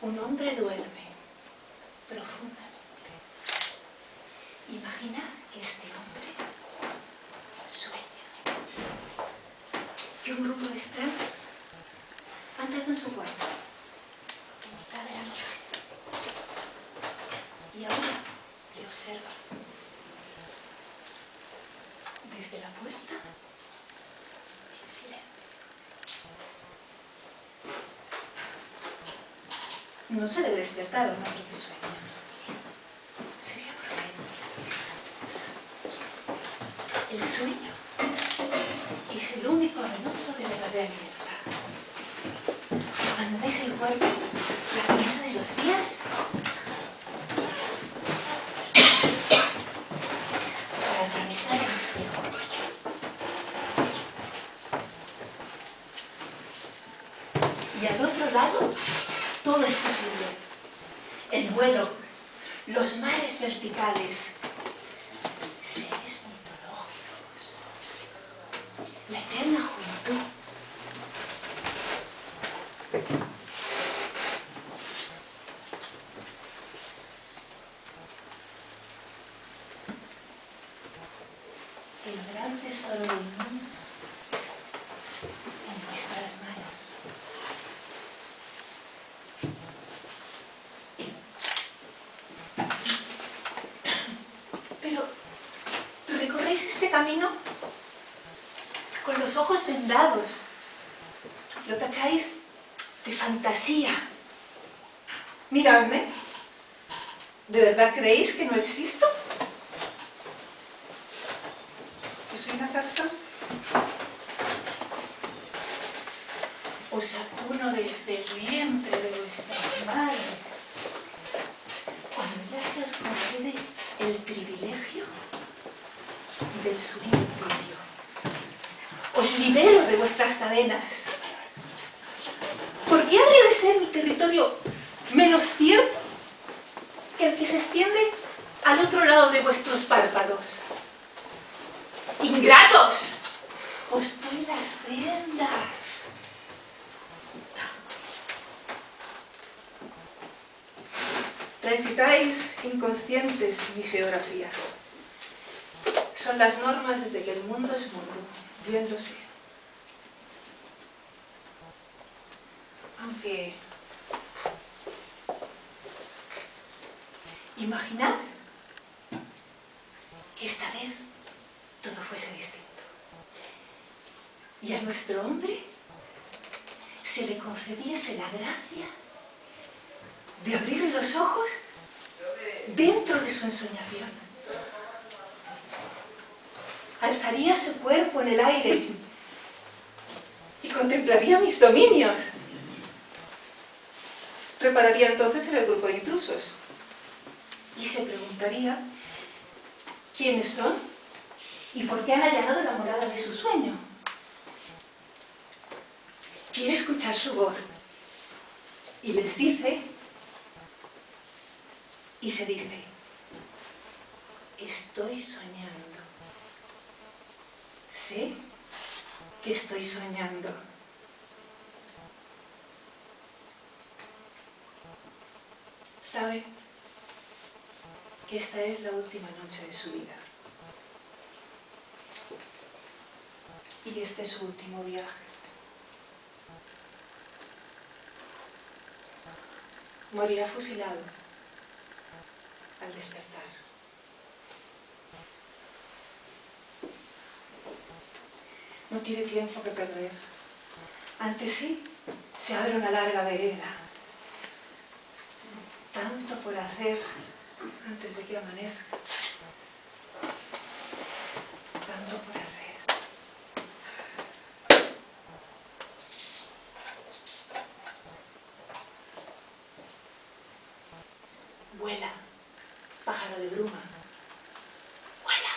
Un hombre duerme profundamente. Imaginad que este hombre sueña que un grupo de extraños ha entrado en su cuarto en mitad de la noche y ahora le observa desde la puerta en silencio. No se debe despertar a un hombre que sueña. Sería prudente. El sueño es el único reducto de verdadera libertad. Abandonáis el cuerpo la mitad de los días para atravesar el espejo. Y al otro lado, todo es posible. El vuelo, los mares verticales, seres mitológicos, la eterna juventud. El gran tesoro del mundo en vuestras manos. Pero recorréis este camino con los ojos vendados. Lo tacháis de fantasía. Miradme. ¿De verdad creéis que no existo? ¿Que soy una farsa? Os acuno desde el vientre de vuestras madres, cuando ya se os concede el privilegio del sueño propio. Os libero de vuestras cadenas. ¿Por qué habría de ser mi territorio menos cierto que el que se extiende al otro lado de vuestros párpados? ¡Ingratos! Os doy las riendas. Transitáis inconscientes mi geografía. Son las normas desde que el mundo es mundo, bien lo sé. Aunque imaginad que esta vez todo fuese distinto. Y a nuestro hombre se le concediese la gracia de abrir los ojos dentro de su ensoñación. Alzaría su cuerpo en el aire y contemplaría mis dominios. Repararía entonces en el grupo de intrusos y se preguntaría quiénes son y por qué han allanado la morada de su sueño. Quiere escuchar su voz y les dice y se dice: estoy soñando. Sé que estoy soñando. Sabe que esta es la última noche de su vida. Y este es su último viaje. Morirá fusilado al despertar. No tiene tiempo que perder. Ante sí se abre una larga vereda. Tanto por hacer antes de que amanezca. Tanto por hacer. Vuela, pájaro de bruma. Vuela.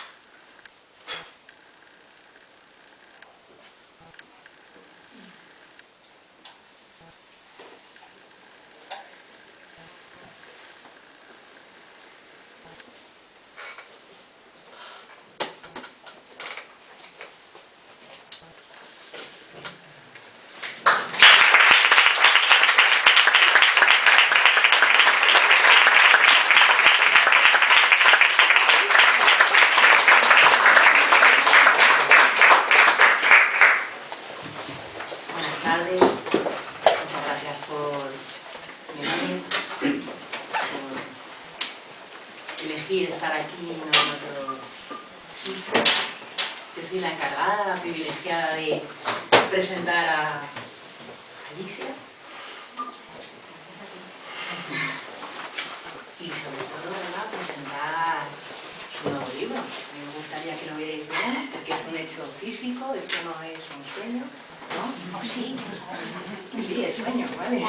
elegir estar aquí y no en otro sitio. Yo soy la encargada, la privilegiada de presentar a Alicia. Y sobre todo, ¿verdad?, presentar su nuevo libro. A mí me gustaría que lo vierais bien, porque es un hecho físico, esto no es un sueño, ¿no? Oh, sí, Sí, es sueño, ¿vale? es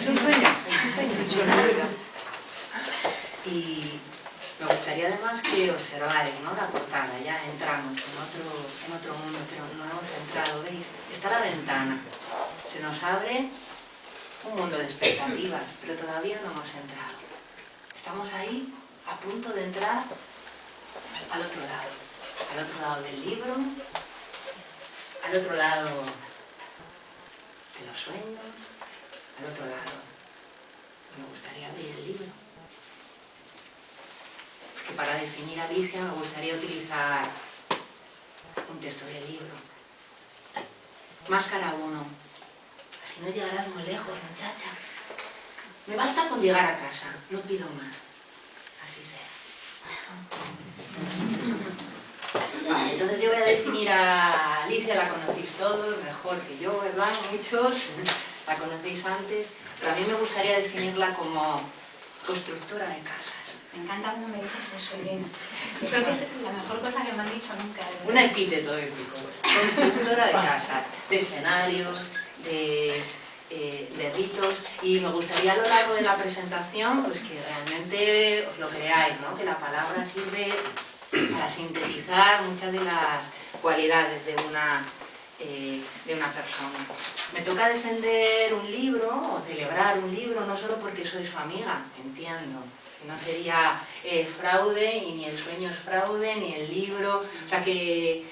un sueño. Mucho ruido. Y me gustaría además que observarais, ¿no?, la portada. Ya entramos en otro mundo, pero no hemos entrado, ¿veis? Está la ventana. Se nos abre un mundo de expectativas, pero todavía no hemos entrado. Estamos ahí, a punto de entrar al otro lado del libro, al otro lado de los sueños, al otro lado. Me gustaría abrir el libro. Porque para definir a Alicia me gustaría utilizar un texto del libro. Máscara 1. Así no llegarás muy lejos, muchacha. Me basta con llegar a casa, no pido más. Así será. Vale, entonces yo voy a definir a Alicia, la conocéis todos, mejor que yo, ¿verdad? Muchos, la conocéis antes, pero a mí me gustaría definirla como constructora de casas. Me encanta cuando me dices eso, Elena. Yo creo que es la mejor cosa que me han dicho nunca. Un epíteto épico. Constructora de casas, de escenarios, de ritos, y me gustaría a lo largo de la presentación pues que realmente os lo creáis, ¿no?, que la palabra sirve para sintetizar muchas de las cualidades de una persona. Me toca defender un libro o celebrar un libro no solo porque soy su amiga, entiendo, que no sería fraude, y ni el sueño es fraude, ni el libro, o sea que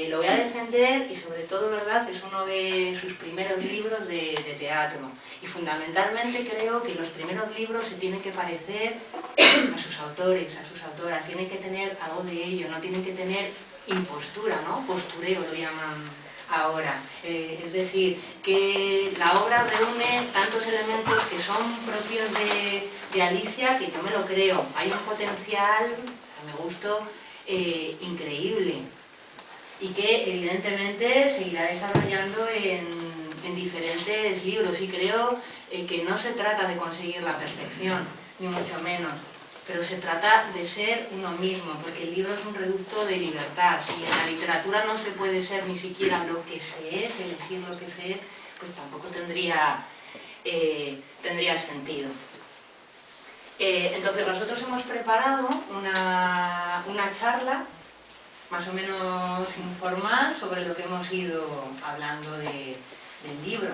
lo voy a defender, y sobre todo, ¿verdad?, es uno de sus primeros libros de teatro, y fundamentalmente creo que los primeros libros se tienen que parecer a sus autores, a sus autoras, tienen que tener algo de ello, no tienen que tener impostura, ¿no?, postureo lo llaman ahora, es decir, que la obra reúne tantos elementos que son propios de Alicia, que yo me lo creo. Hay un potencial, a mi gusto, increíble, y que evidentemente seguirá desarrollando en diferentes libros, y creo que no se trata de conseguir la perfección, ni mucho menos, pero se trata de ser uno mismo, porque el libro es un reducto de libertad. Si en la literatura no se puede ser ni siquiera lo que se es, elegir lo que se es, pues tampoco tendría sentido. Entonces nosotros hemos preparado una charla más o menos informal sobre lo que hemos ido hablando del libro.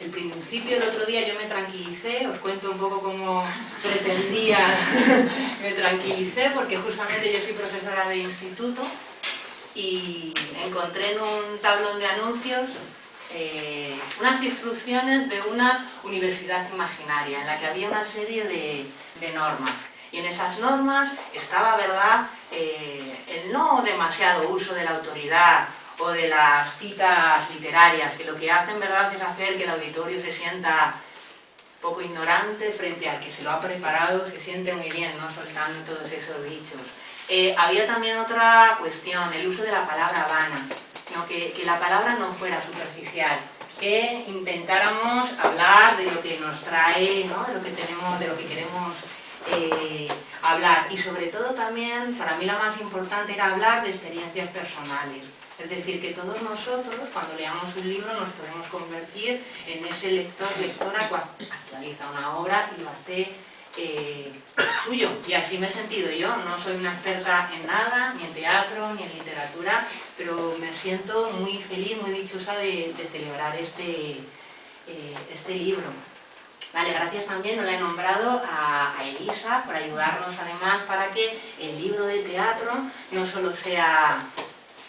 El principio, el otro día yo me tranquilicé, os cuento un poco cómo pretendía, me tranquilicé porque justamente yo soy profesora de instituto y encontré en un tablón de anuncios unas instrucciones de una universidad imaginaria en la que había una serie de normas. Y en esas normas estaba, ¿verdad?, el no demasiado uso de la autoridad o de las citas literarias, que lo que hacen, ¿verdad?, es hacer que el auditorio se sienta poco ignorante frente al que se lo ha preparado, se siente muy bien, ¿no?, soltando todos esos dichos. Había también otra cuestión, el uso de la palabra vana, ¿no?, que la palabra no fuera superficial, que intentáramos hablar de lo que nos trae, ¿no?, de lo que tenemos, de lo que queremos hablar, y sobre todo también, para mí la más importante era hablar de experiencias personales. Es decir, que todos nosotros, cuando leamos un libro, nos podemos convertir en ese lector, lectora que actualiza una obra y lo hace suyo. Y así me he sentido yo. No soy una experta en nada, ni en teatro, ni en literatura, pero me siento muy feliz, muy dichosa de celebrar este libro. Vale, gracias también, no la he nombrado, a Elisa por ayudarnos además para que el libro de teatro no solo sea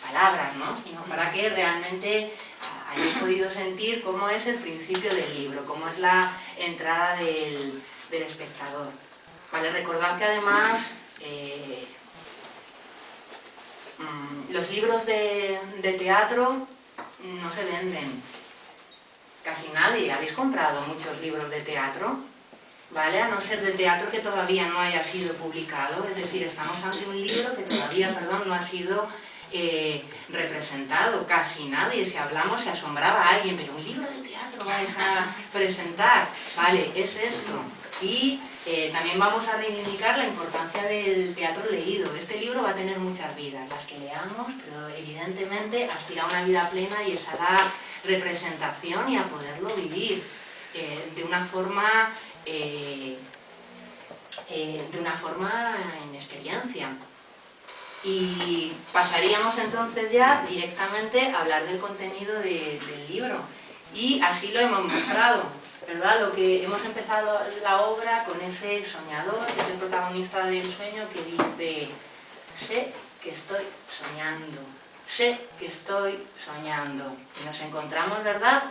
palabras, ¿no?, sino para que realmente hayáis podido sentir cómo es el principio del libro, cómo es la entrada del espectador. Vale, recordad que además los libros de teatro no se venden. Casi nadie. ¿Habéis comprado muchos libros de teatro? ¿vale? A no ser de teatro que todavía no haya sido publicado, es decir, estamos ante un libro que todavía, no ha sido representado, casi nadie, si hablamos se asombraba a alguien, pero un libro de teatro vais a presentar, vale, es esto. Y también vamos a reivindicar la importancia del teatro leído. Este libro va a tener muchas vidas, las que leamos, pero evidentemente aspira a una vida plena y es a la representación y a poderlo vivir de una forma en experiencia. Y pasaríamos entonces ya directamente a hablar del contenido del libro. Y así lo hemos mostrado, ¿verdad? Lo que hemos empezado la obra con ese soñador, que es el protagonista del sueño, que dice: sé que estoy soñando, sé que estoy soñando. Y nos encontramos, ¿verdad?,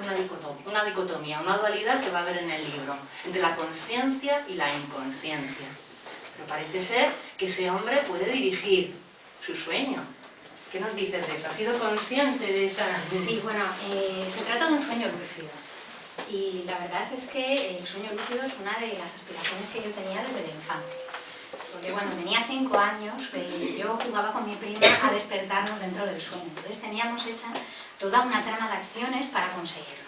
una dicotomía, una dualidad que va a haber en el libro, entre la consciencia y la inconsciencia. Pero parece ser que ese hombre puede dirigir su sueño. ¿Qué nos dices de eso? ¿Has sido consciente de esa...? Sí, bueno, se trata de un sueño lúcido. Y la verdad es que el sueño lúcido es una de las aspiraciones que yo tenía desde la infancia. Porque cuando tenía 5 años, yo jugaba con mi prima a despertarnos dentro del sueño. Entonces teníamos hecha toda una trama de acciones para conseguirlo.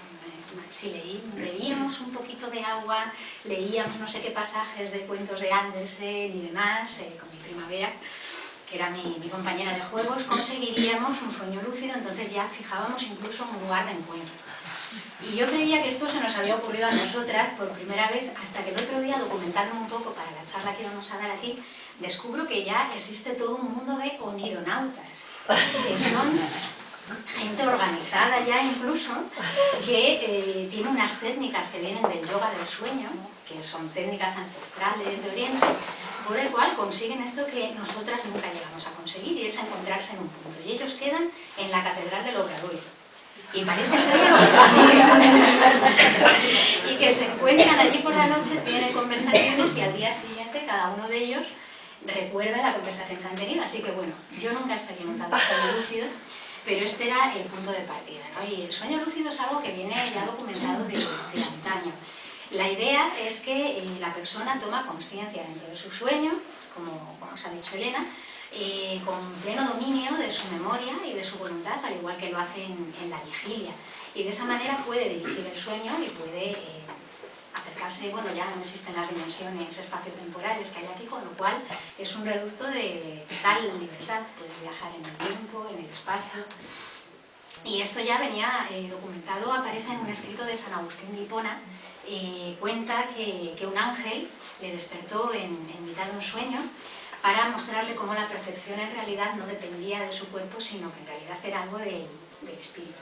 Si bebíamos un poquito de agua, leíamos no sé qué pasajes de cuentos de Andersen y demás, con mi prima Bea, que era mi compañera de juegos, conseguiríamos un sueño lúcido. Entonces ya fijábamos incluso un lugar de encuentro. Y yo creía que esto se nos había ocurrido a nosotras por primera vez, hasta que el otro día, documentándome un poco para la charla que íbamos a dar aquí, descubro que ya existe todo un mundo de onironautas, que son gente organizada ya incluso, que tiene unas técnicas que vienen del yoga del sueño, que son técnicas ancestrales de Oriente, por el cual consiguen esto que nosotras nunca llegamos a conseguir, y es encontrarse en un punto. Y ellos quedan en la Catedral del Obradoiro. Y parece ser que lo consiguen. Y que se encuentran allí por la noche, tienen conversaciones y al día siguiente cada uno de ellos recuerda la conversación que han tenido. Así que bueno, yo nunca he experimentado el sueño lúcido, pero este era el punto de partida, ¿no? Y el sueño lúcido es algo que viene ya documentado de antaño. La idea es que la persona toma conciencia dentro de su sueño, como os ha dicho Elena, con pleno dominio de su memoria y de su voluntad, al igual que lo hace en la vigilia. Y de esa manera puede dirigir el sueño y puede acercarse, bueno, ya no existen las dimensiones espaciotemporales que hay aquí, con lo cual es un reducto de total libertad. Puedes viajar en el tiempo, en el espacio. Y esto ya venía documentado, aparece en un escrito de San Agustín de Hipona. Cuenta que un ángel le despertó en mitad de un sueño para mostrarle cómo la percepción en realidad no dependía de su cuerpo, sino que en realidad era algo del espíritu.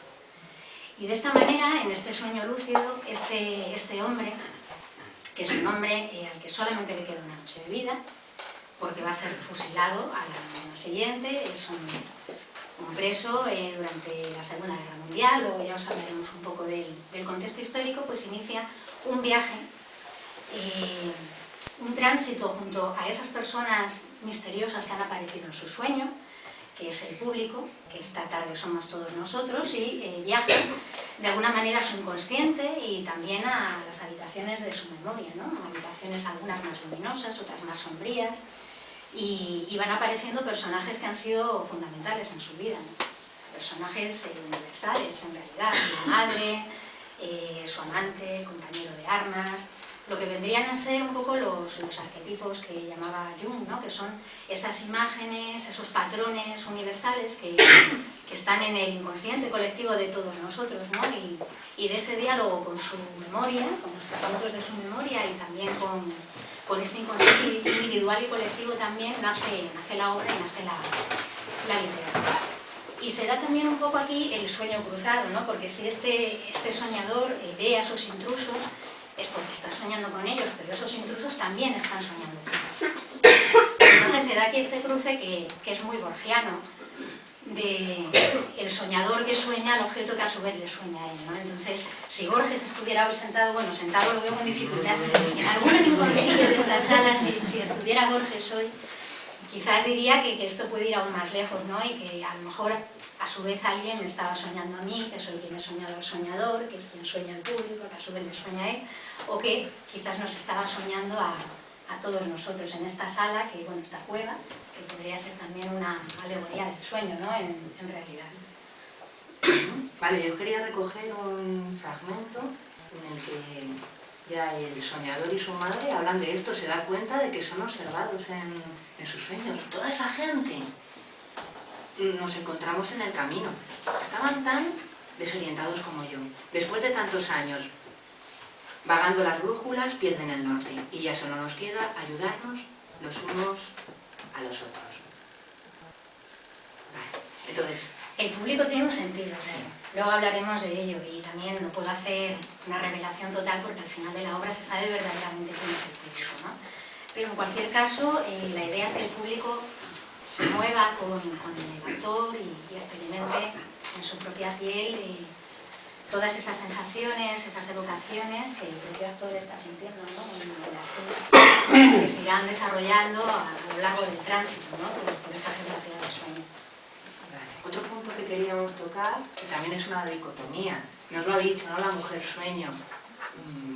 Y de esta manera, en este sueño lúcido, este hombre, que es un hombre al que solamente le queda una noche de vida, porque va a ser fusilado a la mañana siguiente, es un preso durante la Segunda Guerra Mundial, luego ya os hablaremos un poco del contexto histórico, pues inicia un viaje, un tránsito junto a esas personas misteriosas que han aparecido en su sueño, que es el público, que esta tarde somos todos nosotros, y viaja de alguna manera a su inconsciente y también a las habitaciones de su memoria, ¿no? Habitaciones algunas más luminosas, otras más sombrías, y van apareciendo personajes que han sido fundamentales en su vida, ¿no? Personajes universales, en realidad: su madre, su amante, el compañero de armas, lo que vendrían a ser un poco los arquetipos que llamaba Jung, ¿no? Que son esas imágenes, esos patrones universales que están en el inconsciente colectivo de todos nosotros, ¿no? Y de ese diálogo con su memoria, con los fragmentos de su memoria, y también con este inconsciente individual y colectivo también nace la obra y nace la literatura. Y se da también un poco aquí el sueño cruzado, ¿no? Porque si este soñador ve a sus intrusos, es porque está soñando con ellos, pero esos intrusos también están soñando con ellos. Entonces se da aquí este cruce que es muy borgiano, de el soñador que sueña al objeto que a su vez le sueña a él, ¿no? Entonces, si Borges estuviera hoy sentado, bueno, sentado lo veo con dificultad, pero en algún rinconcillo de esta sala, si estuviera Borges hoy, quizás diría que esto puede ir aún más lejos, ¿no? Y que a lo mejor a su vez alguien me estaba soñando a mí, que soy quien he soñado al soñador, que es quien sueña el público, que a su vez le sueña a él, o que quizás nos estaba soñando a todos nosotros en esta sala, que bueno, esta cueva, que podría ser también una alegoría del sueño, ¿no? En realidad. Vale, yo quería recoger un fragmento en el que ya el soñador y su madre hablan de esto, se da cuenta de que son observados en sus sueños. Toda esa gente nos encontramos en el camino. Estaban tan desorientados como yo. Después de tantos años vagando las brújulas, pierden el norte. Y ya solo nos queda ayudarnos los unos a los otros. Vale, entonces... El público tiene un sentido, sí. Luego hablaremos de ello y también no puedo hacer una revelación total porque al final de la obra se sabe verdaderamente quién es el público, ¿no? Pero en cualquier caso, la idea es que el público se mueva con el actor y experimente en su propia piel todas esas sensaciones, esas evocaciones que el propio actor está sintiendo, ¿no? En las que se irán desarrollando a lo largo del tránsito, ¿no? por esa geografía del sueño. Otro punto que queríamos tocar, que también es una dicotomía, nos lo ha dicho, ¿no? La mujer sueño.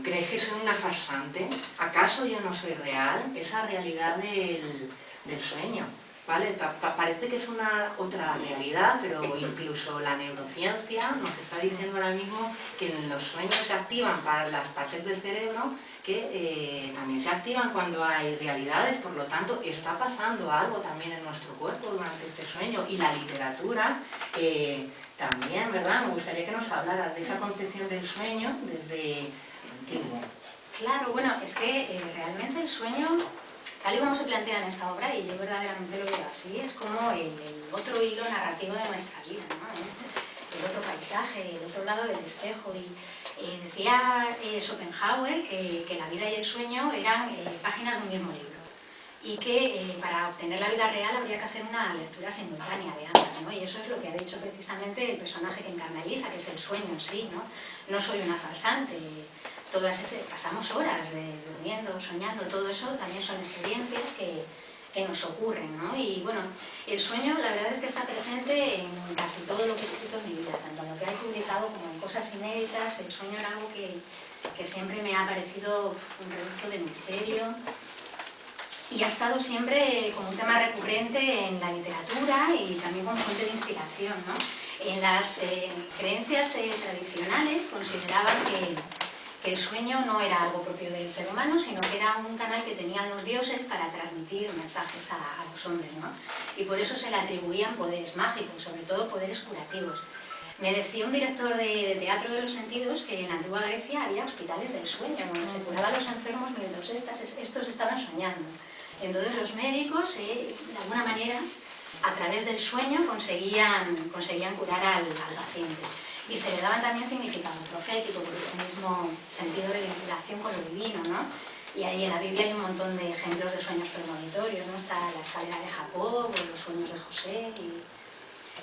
¿Crees que soy una farsante? ¿Acaso yo no soy real? Esa realidad del sueño, ¿vale? Parece que es una otra realidad, pero incluso la neurociencia nos está diciendo ahora mismo que en los sueños se activan para las partes del cerebro que también se activan cuando hay realidades, por lo tanto está pasando algo también en nuestro cuerpo durante este sueño. Y la literatura también, ¿verdad? Me gustaría que nos hablaras de esa concepción del sueño desde antiguo. Claro, bueno, es que realmente el sueño, tal y como se plantea en esta obra, y yo verdaderamente lo veo así, es como el otro hilo narrativo de nuestra vida, ¿no? Es el otro paisaje, el otro lado del espejo. Y decía Schopenhauer que la vida y el sueño eran páginas de un mismo libro y que para obtener la vida real habría que hacer una lectura simultánea de ambas, ¿no? Y eso es lo que ha dicho precisamente el personaje que encarna Elisa, que es el sueño en sí, ¿no? No soy una farsante. Pasamos horas durmiendo, soñando, todo eso también son experiencias que nos ocurren, ¿no? Y bueno, el sueño la verdad es que está presente en casi todo lo que he escrito en mi vida, tanto en lo que he publicado como en cosas inéditas. El sueño era algo que siempre me ha parecido un reducto de misterio y ha estado siempre como un tema recurrente en la literatura y también como fuente de inspiración, ¿no? En las creencias tradicionales consideraban que el sueño no era algo propio del ser humano, sino que era un canal que tenían los dioses para transmitir mensajes a los hombres, ¿no? Y por eso se le atribuían poderes mágicos, sobre todo poderes curativos. Me decía un director de teatro de los sentidos que en la antigua Grecia había hospitales del sueño, donde se curaban a los enfermos mientras estos estaban soñando. Entonces los médicos, de alguna manera, a través del sueño conseguían curar al paciente. Y se le daban también significado profético, por ese mismo sentido de vinculación con lo divino, ¿no? Y ahí en la Biblia hay un montón de ejemplos de sueños premonitorios, ¿no? Está la escalera de Jacob, o los sueños de José.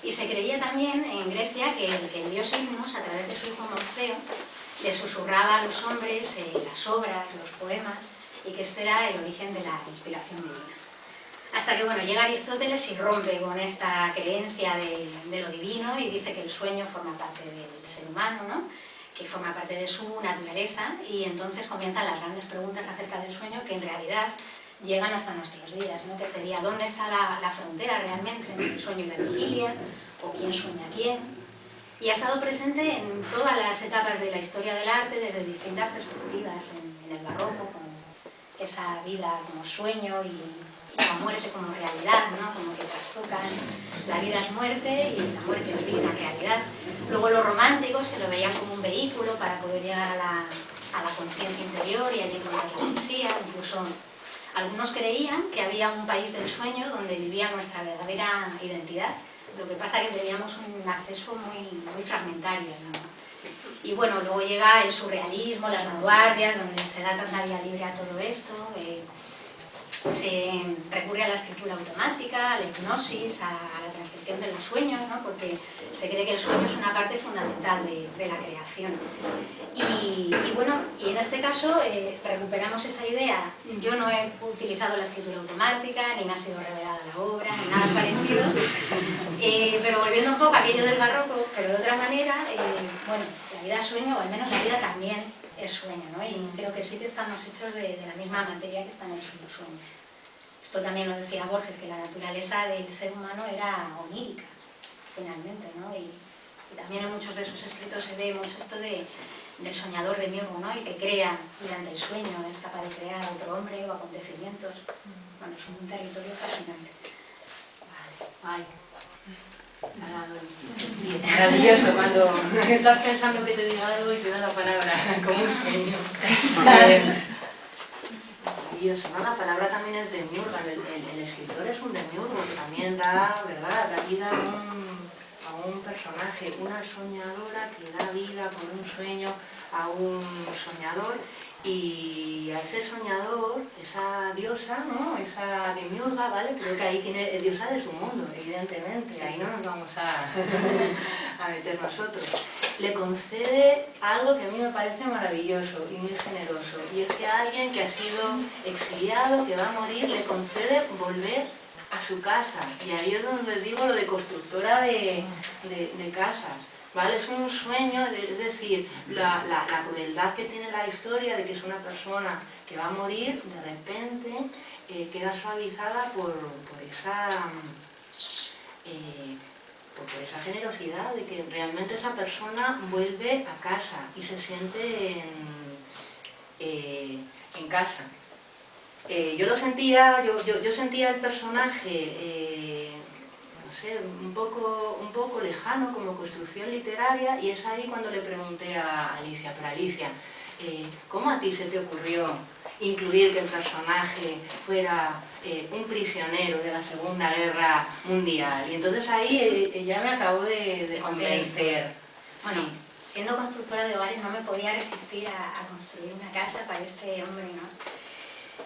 Y se creía también en Grecia que el dios Hipnos, a través de su hijo Morfeo, le susurraba a los hombres las obras, los poemas, y que este era el origen de la inspiración divina. Hasta que, bueno, llega Aristóteles y rompe con esta creencia de lo divino y dice que el sueño forma parte del ser humano, ¿no? Que forma parte de su naturaleza, y entonces comienzan las grandes preguntas acerca del sueño que en realidad llegan hasta nuestros días, ¿no? Que sería, ¿dónde está la frontera realmente entre el sueño y la vigilia? ¿O quién sueña a quién? Y ha estado presente en todas las etapas de la historia del arte, desde distintas perspectivas, en el barroco, con esa vida como sueño y la muerte como realidad, ¿no? Como que trastocan, la vida es muerte y la muerte es vida, realidad. Luego los románticos, que lo veían como un vehículo para poder llegar a la conciencia interior y allí encontrar la poesía. Incluso algunos creían que había un país del sueño donde vivía nuestra verdadera identidad. Lo que pasa es que teníamos un acceso muy fragmentario, ¿no? Y bueno, luego llega el surrealismo, las vanguardias, donde se da tanta vía libre a todo esto. se recurre a la escritura automática, a la hipnosis, a la transcripción de los sueños, ¿no? Porque se cree que el sueño es una parte fundamental de la creación. Y bueno, y en este caso recuperamos esa idea. Yo no he utilizado la escritura automática, ni me ha sido revelada la obra, ni nada parecido, pero volviendo un poco a aquello del barroco, pero de otra manera, bueno, la vida es sueño, o al menos la vida también es sueño, ¿no? Y creo que sí que estamos hechos de la misma materia que están hechos los sueños. Esto también lo decía Borges, que la naturaleza del ser humano era onírica, finalmente, ¿no? Y también en muchos de sus escritos se ve mucho esto del soñador de Miurgo, ¿no? El que crea durante el sueño, es capaz de crear a otro hombre o acontecimientos. Bueno, es un territorio fascinante. Vale. Ay. Maravilloso cuando estás pensando que te diga algo y te da la palabra como un sueño. Maravilloso, ¿no? La palabra también es de Miurgo, el escritor es un demiurgo que también da, ¿verdad?, da vida a un personaje, una soñadora que da vida por un sueño a un soñador, y a ese soñador, esa diosa, ¿no?, esa demiurga, ¿vale?, creo que ahí tiene diosa de su mundo, evidentemente, ahí no nos vamos a meter nosotros. Le concede algo que a mí me parece maravilloso y muy generoso, y es que a alguien que ha sido exiliado, que va a morir, le concede volver a su casa, y ahí es donde digo lo de constructora de casas. ¿Vale? Es un sueño, es decir, la crueldad que tiene la historia de que es una persona que va a morir, de repente queda suavizada por esa generosidad de que realmente esa persona vuelve a casa y se siente en casa. Yo lo sentía, yo sentía el personaje no sé, un poco lejano como construcción literaria, y es ahí cuando le pregunté a Alicia, pero Alicia, ¿cómo a ti se te ocurrió incluir que el personaje fuera un prisionero de la Segunda Guerra Mundial? Y entonces ahí ella me acabó de convencer. Bueno, sí. Siendo constructora de hogares no me podía resistir a construir una casa para este hombre, ¿no?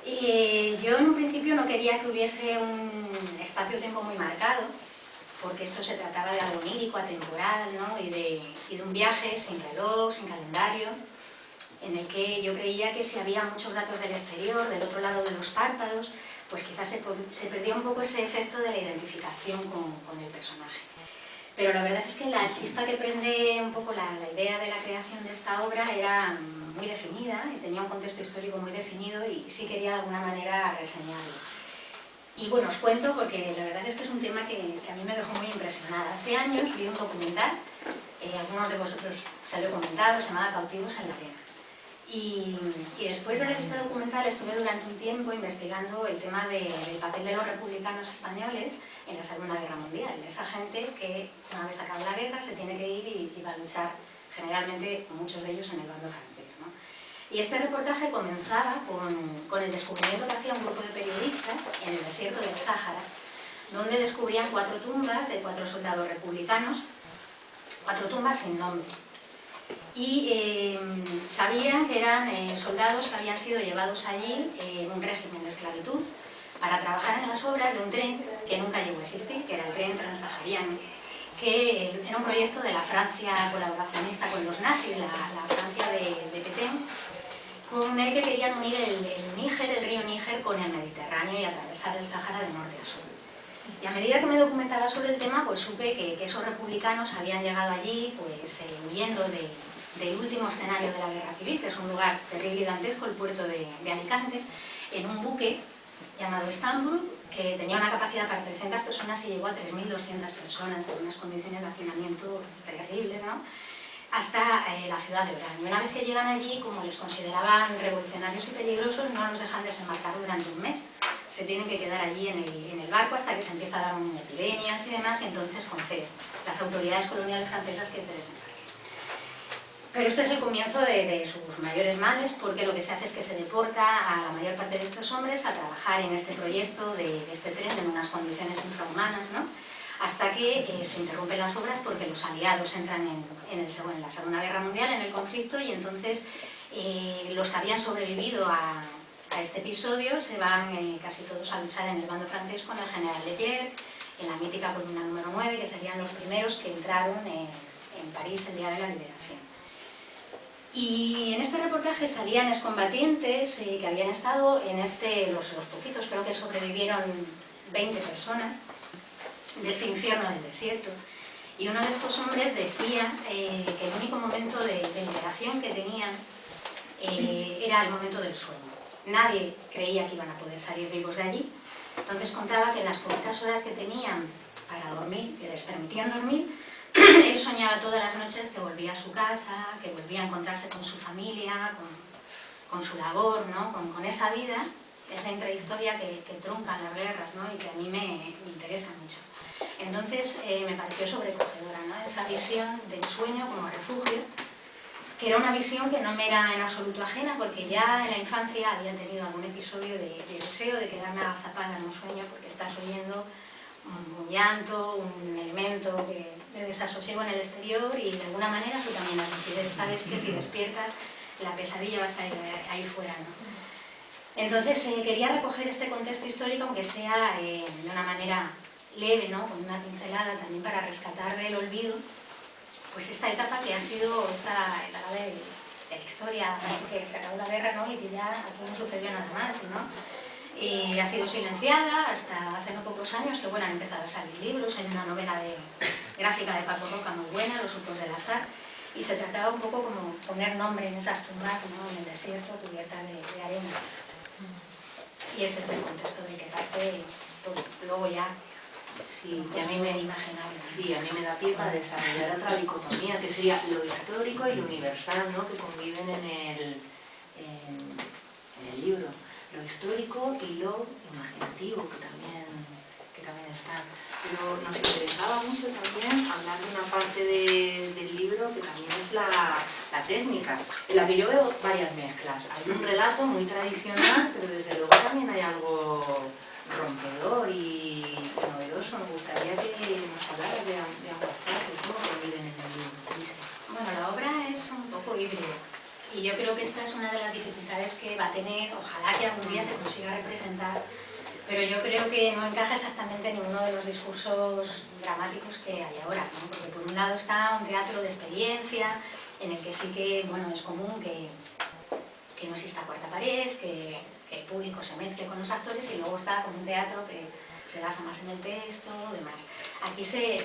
Y yo en un principio no quería que hubiese un espacio-tiempo muy marcado, porque esto se trataba de algo onírico, atemporal, ¿no? y de un viaje sin reloj, sin calendario, en el que yo creía que si había muchos datos del exterior, del otro lado de los párpados, pues quizás se perdía un poco ese efecto de la identificación con el personaje. Pero la verdad es que la chispa que prende un poco la idea de la creación de esta obra era muy definida, y tenía un contexto histórico muy definido, y sí quería de alguna manera reseñarlo. Y bueno, os cuento porque la verdad es que es un tema que a mí me dejó muy impresionada. Hace años vi un documental, algunos de vosotros se lo he comentado, se llamaba Cautivos en la Arena. Y después de ver este documental estuve durante un tiempo investigando el tema del papel de los republicanos españoles en la Segunda Guerra Mundial. Esa gente que una vez acaba la guerra se tiene que ir y va a luchar, generalmente muchos de ellos en el bando francés, ¿no? Y este reportaje comenzaba con el descubrimiento que hacía un grupo de periodistas en el desierto del Sáhara, donde descubrían 4 tumbas de 4 soldados republicanos, 4 tumbas sin nombre. Y sabían que eran soldados que habían sido llevados allí en un régimen de esclavitud para trabajar en las obras de un tren que nunca llegó a existir, que era el tren transsahariano, que era un proyecto de la Francia colaboracionista con los nazis, la Francia de Pétain, con el que querían unir el río Níger con el Mediterráneo y atravesar el Sáhara de norte a sur. Y a medida que me documentaba sobre el tema, pues supe que esos republicanos habían llegado allí pues, huyendo del último escenario de la guerra civil, que es un lugar terrible y dantesco, el puerto de Alicante, en un buque llamado Estambul, que tenía una capacidad para 300 personas y llegó a 3.200 personas en unas condiciones de hacinamiento terribles, ¿no? Hasta la ciudad de Orán. Y una vez que llegan allí, como les consideraban revolucionarios y peligrosos, no los dejan desembarcar durante un mes. Se tienen que quedar allí en el barco hasta que se empieza a dar epidemias y demás, y entonces conceden las autoridades coloniales francesas que se desembarquen. Pero este es el comienzo de sus mayores males, porque lo que se hace es que se deporta a la mayor parte de estos hombres a trabajar en este proyecto de este tren en unas condiciones infrahumanas, ¿no? Hasta que se interrumpen las obras porque los aliados entran en la Segunda Guerra Mundial, en el conflicto, y entonces los que habían sobrevivido a a este episodio se van casi todos a luchar en el bando francés con el general Leclerc, en la mítica columna número 9, que serían los primeros que entraron en París el día de la liberación. Y en este reportaje salían excombatientes que habían estado en los poquitos, creo que sobrevivieron 20 personas, de este infierno del desierto. Y uno de estos hombres decía que el único momento de liberación que tenían era el momento del sueño. Nadie creía que iban a poder salir vivos de allí. Entonces contaba que en las poquitas horas que tenían para dormir, que les permitían dormir, él soñaba todas las noches que volvía a su casa, que volvía a encontrarse con su familia, con su labor, ¿no? con esa vida, esa intrahistoria que truncan las guerras, ¿no? Y que a mí me interesa mucho. Entonces me pareció sobrecogedora, ¿no? Esa visión del sueño como refugio, que era una visión que no me era en absoluto ajena, porque ya en la infancia había tenido algún episodio de deseo de quedarme agazapada en un sueño porque estás oyendo un llanto, un elemento de desasosiego en el exterior y de alguna manera eso también es lucidez. Sabes que si despiertas la pesadilla va a estar ahí fuera, ¿no? Entonces quería recoger este contexto histórico, aunque sea de una manera leve, ¿no? Con una pincelada también para rescatar del olvido pues esta etapa que ha sido esta etapa de la historia, que se acabó la guerra, ¿no? Y que ya aquí no sucedió nada más, ¿no? Ha sido silenciada hasta hace no pocos años, que bueno, han empezado a salir libros. Hay una novela gráfica de Paco Roca muy buena, Los surcos del azar, y se trataba un poco como poner nombre en esas tumbas, ¿no? En el desierto, cubierta de arena. Y ese es el contexto del que parte todo. Luego ya, sí, y a mí me da pie para desarrollar otra dicotomía, que sería lo histórico y lo universal, ¿no? Que conviven en el libro. Lo histórico y lo imaginativo, que también están. Pero nos interesaba mucho también hablar de una parte del libro que también es la técnica, en la que yo veo varias mezclas. Hay un relato muy tradicional, pero desde luego también hay algo rompedor y novedoso. Me gustaría que nos hablaras de ambas partes, cómo conviven en el libro. Bueno, la obra es un poco híbrida. Y yo creo que esta es una de las dificultades que va a tener, ojalá que algún día se consiga representar, pero yo creo que no encaja exactamente en ninguno de los discursos dramáticos que hay ahora, ¿no? Porque por un lado está un teatro de experiencia, en el que sí que, bueno, es común que no exista cuarta pared, que el público se mezcle con los actores, y luego está como un teatro que se basa más en el texto, demás. Aquí se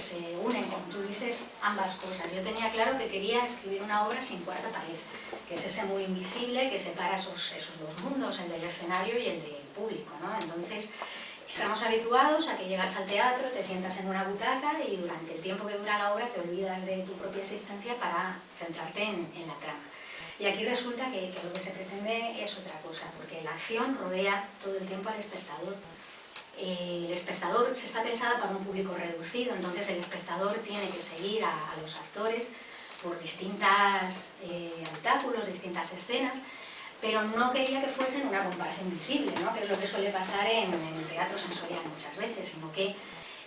unen, como tú dices, ambas cosas. Yo tenía claro que quería escribir una obra sin cuarta pared, que es ese muro invisible que separa esos dos mundos, el del escenario y el del público, ¿no? Entonces, estamos habituados a que llegas al teatro, te sientas en una butaca y durante el tiempo que dura la obra te olvidas de tu propia existencia para centrarte en la trama. Y aquí resulta que lo que se pretende es otra cosa, porque la acción rodea todo el tiempo al espectador. El espectador se está pensada para un público reducido, entonces el espectador tiene que seguir a los actores por distintos habitáculos, distintas escenas, pero no quería que fuesen una comparsa invisible, ¿no? Que es lo que suele pasar en el teatro sensorial muchas veces, sino que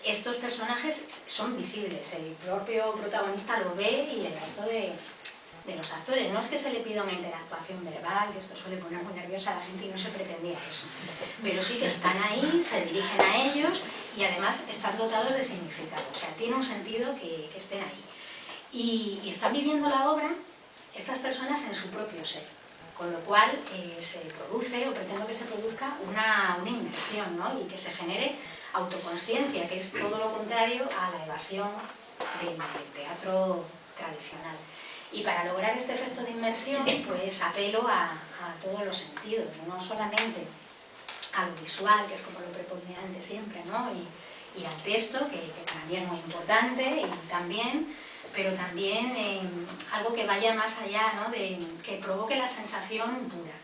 estos personajes son visibles, el propio protagonista lo ve y el resto de los actores. No es que se le pida una interactuación verbal, que esto suele poner muy nerviosa a la gente y no se pretendía eso, pero sí que están ahí, se dirigen a ellos y además están dotados de significado, o sea, tiene un sentido que estén ahí. Y están viviendo la obra estas personas en su propio ser, con lo cual se produce, o pretendo que se produzca, una inmersión, ¿no? Y que se genere autoconsciencia, que es todo lo contrario a la evasión del teatro tradicional. Y para lograr este efecto de inmersión, pues apelo a todos los sentidos, no solamente a lo visual, que es como lo preponderante siempre, ¿no? Y al texto, que para mí es muy importante, y también, pero también algo que vaya más allá, ¿no? Que provoque la sensación pura,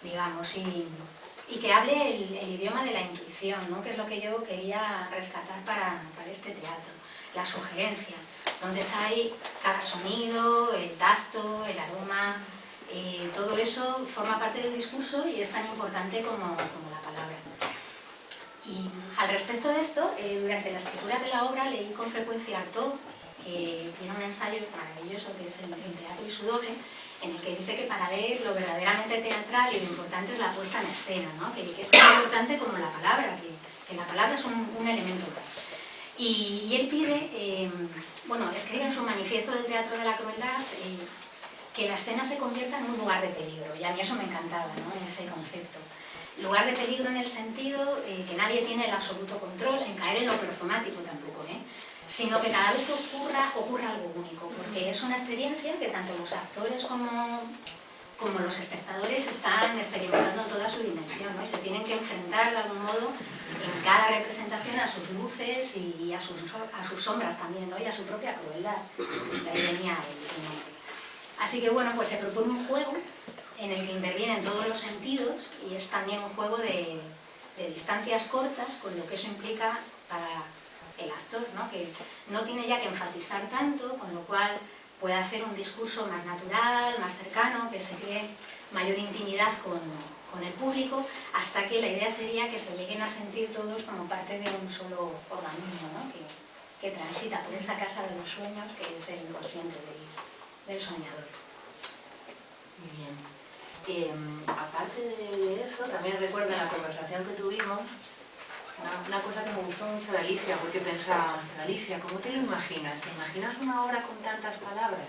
digamos, y que hable el idioma de la intuición, ¿no? Que es lo que yo quería rescatar para este teatro, la sugerencia. Entonces hay cada sonido, el tacto, el aroma, todo eso forma parte del discurso y es tan importante como la palabra. Y al respecto de esto, durante la escritura de la obra leí con frecuencia a Artaud, que tiene un ensayo maravilloso que es el teatro y su doble, en el que dice que para leer lo verdaderamente teatral y lo importante es la puesta en escena, ¿no? que es tan importante como la palabra, que la palabra es un elemento más. Y él pide, bueno, escribe en su manifiesto del teatro de la crueldad que la escena se convierta en un lugar de peligro, y a mí eso me encantaba, ¿no? Ese concepto. Lugar de peligro en el sentido que nadie tiene el absoluto control, sin caer en lo performático tampoco, sino que cada vez que ocurra algo único, porque es una experiencia que tanto los actores como los espectadores están experimentando en toda su dimensión, ¿no? Y se tienen que enfrentar de algún modo en cada representación a sus luces y a sus sombras también, ¿no? Y a su propia crueldad. De ahí venía el nombre. Así que bueno, pues se propone un juego en el que intervienen todos los sentidos y es también un juego de distancias cortas, con lo que eso implica para el actor, ¿no? Que no tiene ya que enfatizar tanto, con lo cual puede hacer un discurso más natural, más cercano, que se cree mayor intimidad con el público, hasta que la idea sería que se lleguen a sentir todos como parte de un solo organismo, ¿no? que transita por esa casa de los sueños, que es el inconsciente del soñador. Muy bien. Aparte de eso, también recuerdo la conversación que tuvimos, una cosa que me gustó mucho de Alicia, porque pensaba, Alicia, ¿cómo te lo imaginas? ¿Te imaginas una obra con tantas palabras?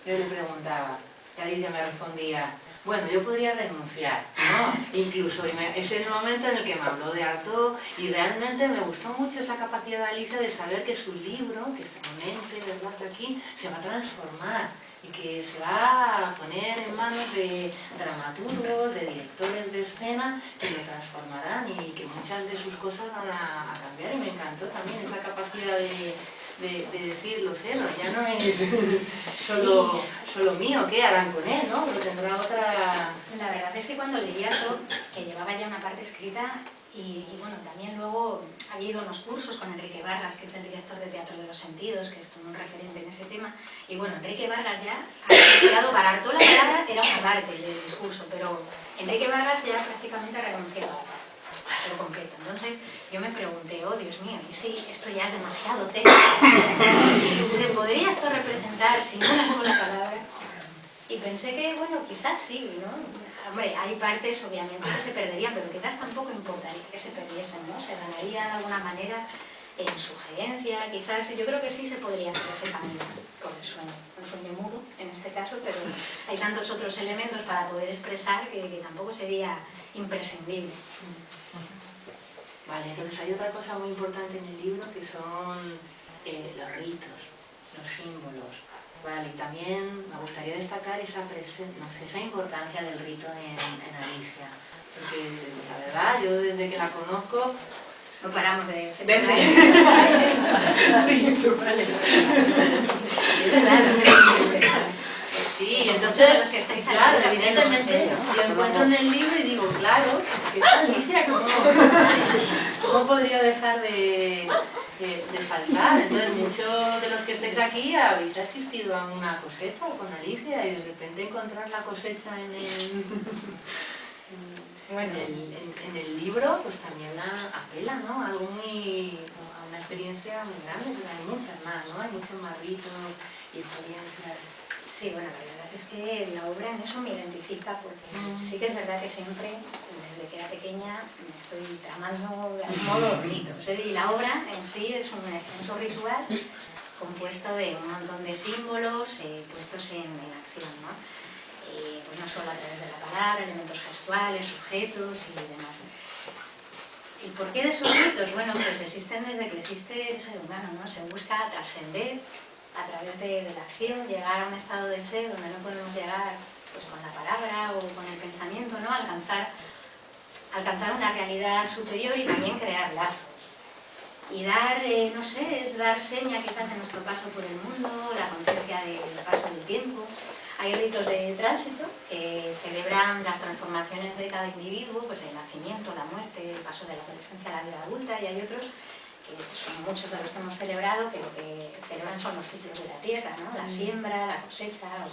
Yo le preguntaba, y Alicia me respondía, bueno, yo podría renunciar, ¿no? Incluso, es el momento en el que me habló de Artaud, y realmente me gustó mucho esa capacidad de Alicia de saber que su libro, que finalmente, ¿verdad?, aquí, se va a transformar, y que se va a poner en manos de dramaturgos, de directores de escena, que lo transformarán y que muchas de sus cosas van a cambiar. Y me encantó también esa capacidad de decir, lo celo, ya no es solo mío, ¿qué harán con él? ¿No? Pero tendrá otra... La verdad es que cuando leía todo, que llevaba ya una parte escrita, y bueno, también luego había ido a unos cursos con Enrique Vargas, que es el director de Teatro de los Sentidos, que es un referente en ese tema, y bueno, Enrique Vargas ya ha estudiado para Artaud, la palabra era una parte del discurso, pero Enrique Vargas ya prácticamente ha renunciado por completo. Entonces yo me pregunté, oh Dios mío, ¿y si esto ya es demasiado texto? ¿Se podría esto representar sin una sola palabra? Y pensé que, bueno, quizás sí, ¿no? Hombre, hay partes obviamente que se perderían, pero quizás tampoco importaría que se perdiesen, ¿no? Se ganaría de alguna manera en sugerencia, quizás. Yo creo que sí se podría hacer ese camino con el sueño, un sueño mudo en este caso, pero hay tantos otros elementos para poder expresar que tampoco sería imprescindible. Vale, entonces hay otra cosa muy importante en el libro que son los ritos, los símbolos. Vale, y también me gustaría destacar esa importancia del rito en Alicia, porque la verdad, yo desde que la conozco no paramos de rituales. Es verdad, sí, entonces, los que estáis ahí, claro, evidentemente, yo encuentro en el libro y digo, claro, que es Alicia, ¿cómo podría dejar de faltar? Entonces, muchos de los que estáis aquí habéis asistido a una cosecha con Alicia y de repente encontrar la cosecha en el libro, pues también apela, ¿no? A una experiencia muy grande, pero hay muchas más, ¿no? Hay muchos más ritos y experiencias. Sí, bueno, la verdad es que la obra en eso me identifica, porque sí que es verdad que siempre, desde que era pequeña, me estoy tramando de algún modo ritos, y la obra en sí es un extenso ritual compuesto de un montón de símbolos puestos en acción, ¿no? Pues no solo a través de la palabra, elementos gestuales, sujetos y demás. ¿Y por qué de esos ritos? Bueno, pues existen desde que existe el ser humano, ¿no? Se busca trascender a través de la acción, llegar a un estado del ser donde no podemos llegar pues, con la palabra o con el pensamiento, ¿no? Alcanzar una realidad superior y también crear lazos. Y dar, no sé, es dar seña quizás de nuestro paso por el mundo, la conciencia del paso del tiempo. Hay ritos de tránsito que celebran las transformaciones de cada individuo, pues el nacimiento, la muerte, el paso de la adolescencia a la vida adulta, y hay otros que son muchos de los que hemos celebrado, que lo que celebran son los ciclos de la tierra, ¿no? La siembra, la cosecha, o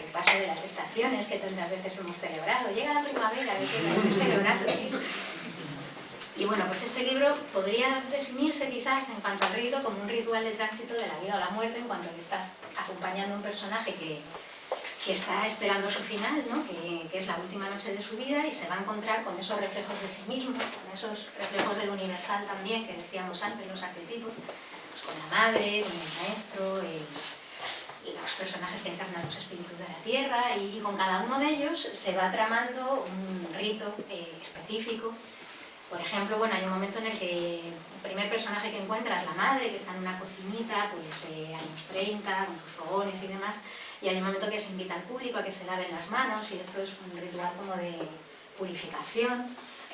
el paso de las estaciones que tantas veces hemos celebrado. Llega la primavera, hay que celebrarlo, ¿sí? Y bueno, pues este libro podría definirse quizás en cuanto al rito como un ritual de tránsito de la vida o la muerte, en cuanto que estás acompañando a un personaje que que está esperando su final, ¿no? que es la última noche de su vida, y se va a encontrar con esos reflejos de sí mismo, con esos reflejos del universal también, que decíamos antes, los arquetipos, pues con la madre, con el maestro, los personajes que encarnan los espíritus de la tierra, y con cada uno de ellos se va tramando un rito específico. Por ejemplo, bueno, hay un momento en el que el primer personaje que encuentra es la madre, que está en una cocinita, pues años 30, con sus fogones y demás, y hay un momento que se invita al público a que se laven las manos, y esto es un ritual como de purificación.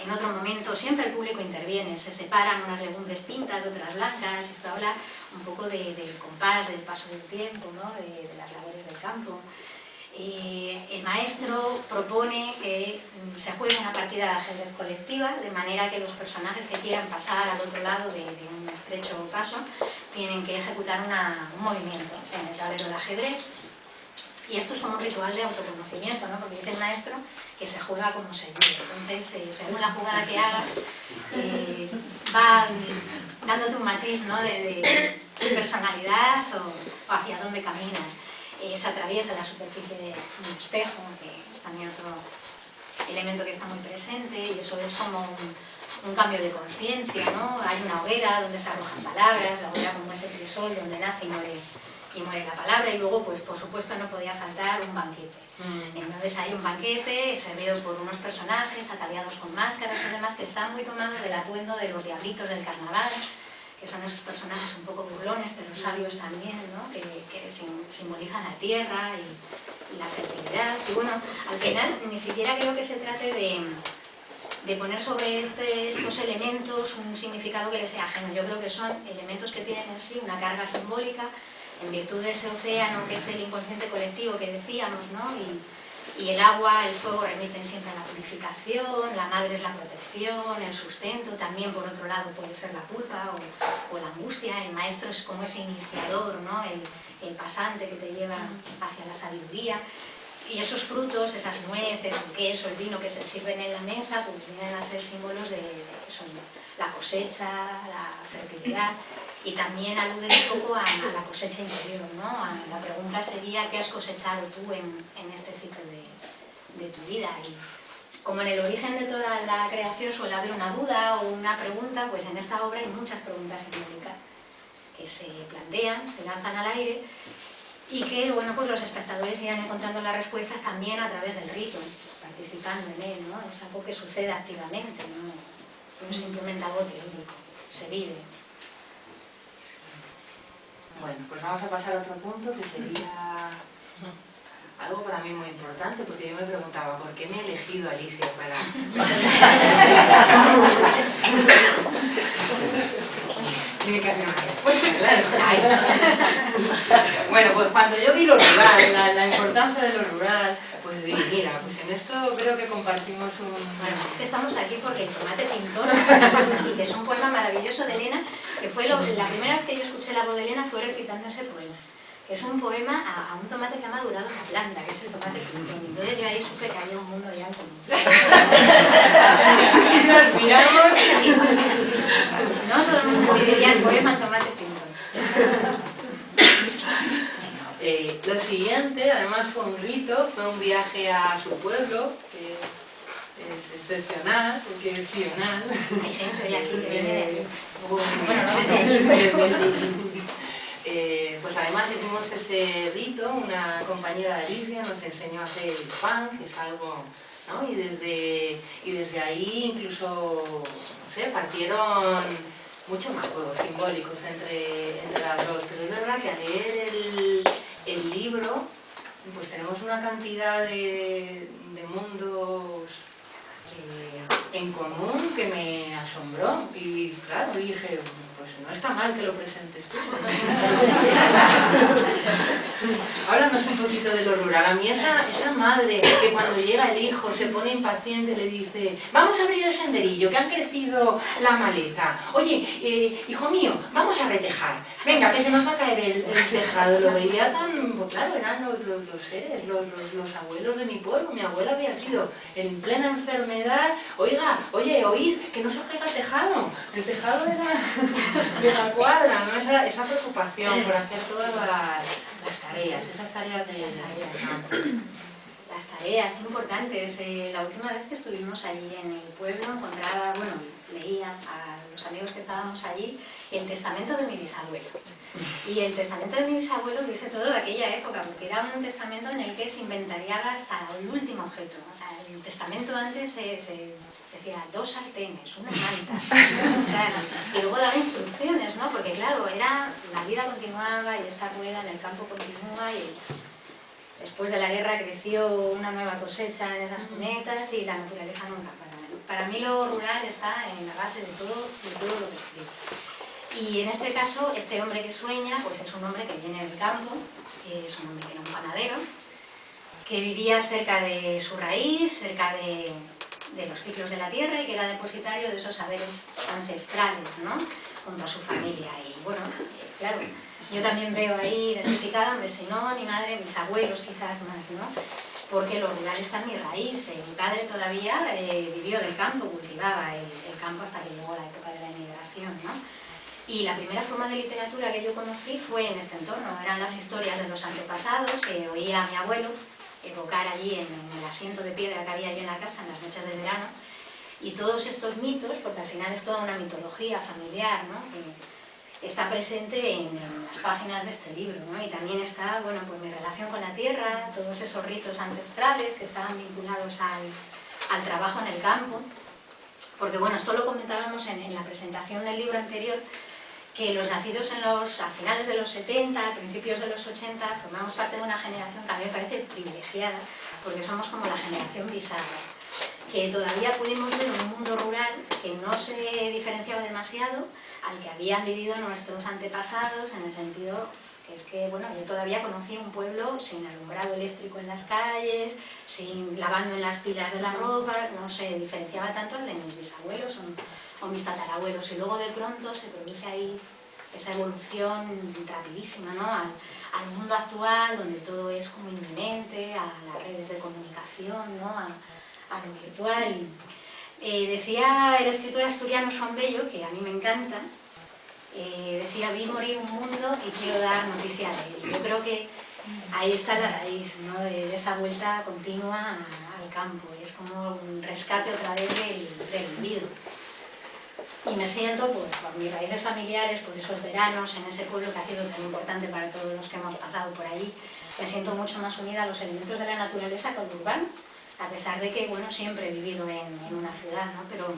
En otro momento siempre el público interviene, se separan unas legumbres pintas, otras blancas, y esto habla un poco del compás, del paso del tiempo, ¿no? de las labores del campo. El maestro propone que se juegue una partida de ajedrez colectiva, de manera que los personajes que quieran pasar al otro lado de un estrecho paso tienen que ejecutar un movimiento en el tablero de ajedrez. Y esto es como un ritual de autoconocimiento, ¿no? Porque dice el maestro que se juega como se vive. Entonces, según la jugada que hagas, va dándote un matiz, ¿no? de personalidad o hacia dónde caminas. Se atraviesa la superficie de un espejo, que es también otro elemento que está muy presente, y eso es como un cambio de conciencia, ¿no? Hay una hoguera donde se arrojan palabras, la hoguera como ese crisol donde nace y muere la palabra, y luego, pues por supuesto, no podía faltar un banquete. Entonces hay un banquete servido por unos personajes ataviados con máscaras y demás, que están muy tomados del atuendo de los diablitos del carnaval, que son esos personajes un poco burlones, pero sabios también, ¿no? que simbolizan la tierra y la fertilidad. Y bueno, al final ni siquiera creo que se trate de poner sobre estos elementos un significado que les sea ajeno. Yo creo que son elementos que tienen en sí una carga simbólica, en virtud de ese océano que es el inconsciente colectivo que decíamos, ¿no? Y el agua, el fuego remiten siempre a la purificación, la madre es la protección, el sustento, también por otro lado puede ser la culpa o la angustia, el maestro es como ese iniciador, ¿no? el pasante que te lleva hacia la sabiduría. Y esos frutos, esas nueces, el queso, el vino que se sirven en la mesa, pues vienen a ser símbolos de eso, la cosecha, la fertilidad. Y también aluden un poco a la cosecha interior, ¿no? La pregunta sería, ¿qué has cosechado tú en este ciclo de tu vida? Y como en el origen de toda la creación suele haber una duda o una pregunta, pues en esta obra hay muchas preguntas simbólicas que se plantean, se lanzan al aire, y que, bueno, pues los espectadores irán encontrando las respuestas también a través del rito, participando en él, ¿no? Es algo que sucede activamente, no es simplemente algo teórico, se vive. Bueno, pues vamos a pasar a otro punto que sería algo para mí muy importante, porque yo me preguntaba, ¿por qué me he elegido a Alicia para...? Bueno, pues cuando yo vi lo rural, la importancia de lo rural, pues vi, mira, pues en esto creo que compartimos un... Bueno, es que estamos aquí porque el tomate pintón, que es un poema maravilloso de Elena, que fue la primera vez que yo escuché la voz de Elena fue recitando ese poema. Que es un poema a un tomate que ha madurado en la planta, que es el tomate pintón. Entonces yo ahí supe que había un mundo ya en común. Sí. No todo el mundo escribiría el poema al tomate pintón. Lo siguiente, además fue un rito, fue un viaje a su pueblo, que es excepcional, porque es excepcional. Hay gente hoy aquí que viene de allí. Bueno, no sé si... pues además hicimos ese rito, una compañera de Alicia nos enseñó a hacer el pan, que es algo, ¿no? Y desde ahí incluso, no sé, partieron muchos más juegos simbólicos entre las dos, pero es verdad que al leer el libro, pues tenemos una cantidad de mundos en común que me asombró, y claro, dije, pues no está mal que lo presentes tú. Háblanos un poquito de lo rural. A mí esa madre que cuando llega el hijo se pone impaciente, le dice, vamos a abrir el senderillo, que han crecido la maleza. Oye, hijo mío, vamos a retejar. Venga, que se nos va a caer el tejado. Lo veía tan, pues claro, eran los seres, los abuelos de mi pueblo. Mi abuela había sido en plena enfermedad. Oiga, oye, oíd, que no se os caiga el tejado. El tejado de la cuadra, ¿no? Esa preocupación por hacer todas las Las tareas, esas tareas de... Las tareas importantes. La última vez que estuvimos allí en el pueblo encontraba, bueno, leía a los amigos que estábamos allí el testamento de mi bisabuelo. Y el testamento de mi bisabuelo dice todo de aquella época, porque era un testamento en el que se inventariaba hasta el último objeto. O sea, el testamento antes se decía 2 sartenes, una manta, y luego daba instrucciones, ¿no? Porque claro, la vida continuaba y esa rueda en el campo continúa y después de la guerra creció una nueva cosecha en esas cunetas y la naturaleza nunca para. Para mí lo rural está en la base de todo lo que escribo. Y en este caso, este hombre que sueña, pues es un hombre que viene del campo, es un hombre que era un panadero, que vivía cerca de su raíz, cerca de los ciclos de la tierra y que era depositario de esos saberes ancestrales, ¿no? Junto a su familia. Y bueno, claro, yo también veo ahí identificada, hombre, si no, mi madre, mis abuelos quizás más, ¿no? Porque lo rural está en mi raíz. Mi padre todavía vivió del campo, cultivaba el campo hasta que llegó la época de la emigración, ¿no? Y la primera forma de literatura que yo conocí fue en este entorno. Eran las historias de los antepasados que oía a mi abuelo evocar allí en el asiento de piedra que había allí en la casa en las noches de verano. Y todos estos mitos, porque al final es toda una mitología familiar, ¿no? Que está presente en las páginas de este libro, ¿no? Y también está, bueno, pues mi relación con la tierra, todos esos ritos ancestrales que estaban vinculados al trabajo en el campo. Porque bueno, esto lo comentábamos en la presentación del libro anterior, que los nacidos a finales de los 70, a principios de los 80, formamos parte de una generación que a mí me parece privilegiada, porque somos como la generación bisagra, que todavía pudimos ver un mundo rural que no se diferenciaba demasiado al que habían vivido nuestros antepasados, en el sentido que es que, bueno, yo todavía conocí un pueblo sin alumbrado eléctrico en las calles, sin lavando en las pilas de la ropa, no se diferenciaba tanto al de mis bisabuelos o mis tatarabuelos, y luego de pronto se produce ahí esa evolución rapidísima, ¿no? al mundo actual, donde todo es como inminente, a las redes de comunicación, ¿no? a lo virtual. Decía el escritor asturiano Juan Bello, que a mí me encanta, decía: vi morir un mundo y quiero dar noticia de él. Yo creo que ahí está la raíz, ¿no? de esa vuelta continua al campo, y es como un rescate otra vez del vivido. Y me siento, pues, por mis raíces familiares, por esos veranos en ese pueblo que ha sido tan importante para todos los que hemos pasado por allí, me siento mucho más unida a los elementos de la naturaleza que al urbano, a pesar de que, bueno, siempre he vivido en una ciudad, ¿no? Pero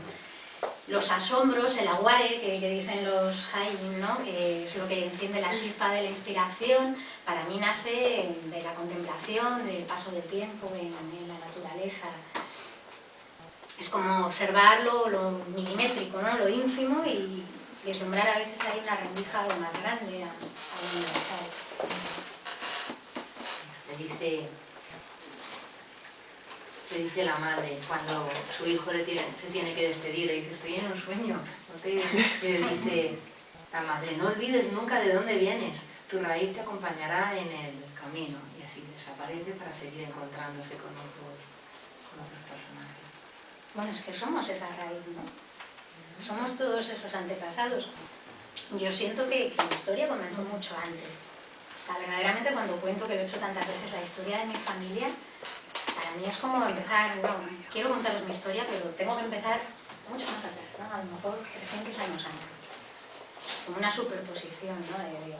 los asombros, el aguare que dicen los Jain, ¿no? Que es lo que enciende la chispa de la inspiración, para mí nace de la contemplación, del paso del tiempo en la naturaleza. Es como observar lo milimétrico, ¿no? Lo ínfimo, y vislumbrar a veces ahí una rendija algo más grande, algo universal. Le dice la madre cuando su hijo se tiene que despedir, le dice: estoy en un sueño. Y le dice la madre: no olvides nunca de dónde vienes, tu raíz te acompañará en el camino. Y así desaparece para seguir encontrándose con otros personajes. Bueno, es que somos esa raíz, ¿no? Somos todos esos antepasados. Yo siento que la historia comenzó mucho antes. O sea, verdaderamente, cuando cuento, que lo he hecho tantas veces, la historia de mi familia, para mí es como empezar, bueno, quiero contaros mi historia, pero tengo que empezar mucho más atrás, ¿no? A lo mejor 300 años antes. Como una superposición, ¿no? De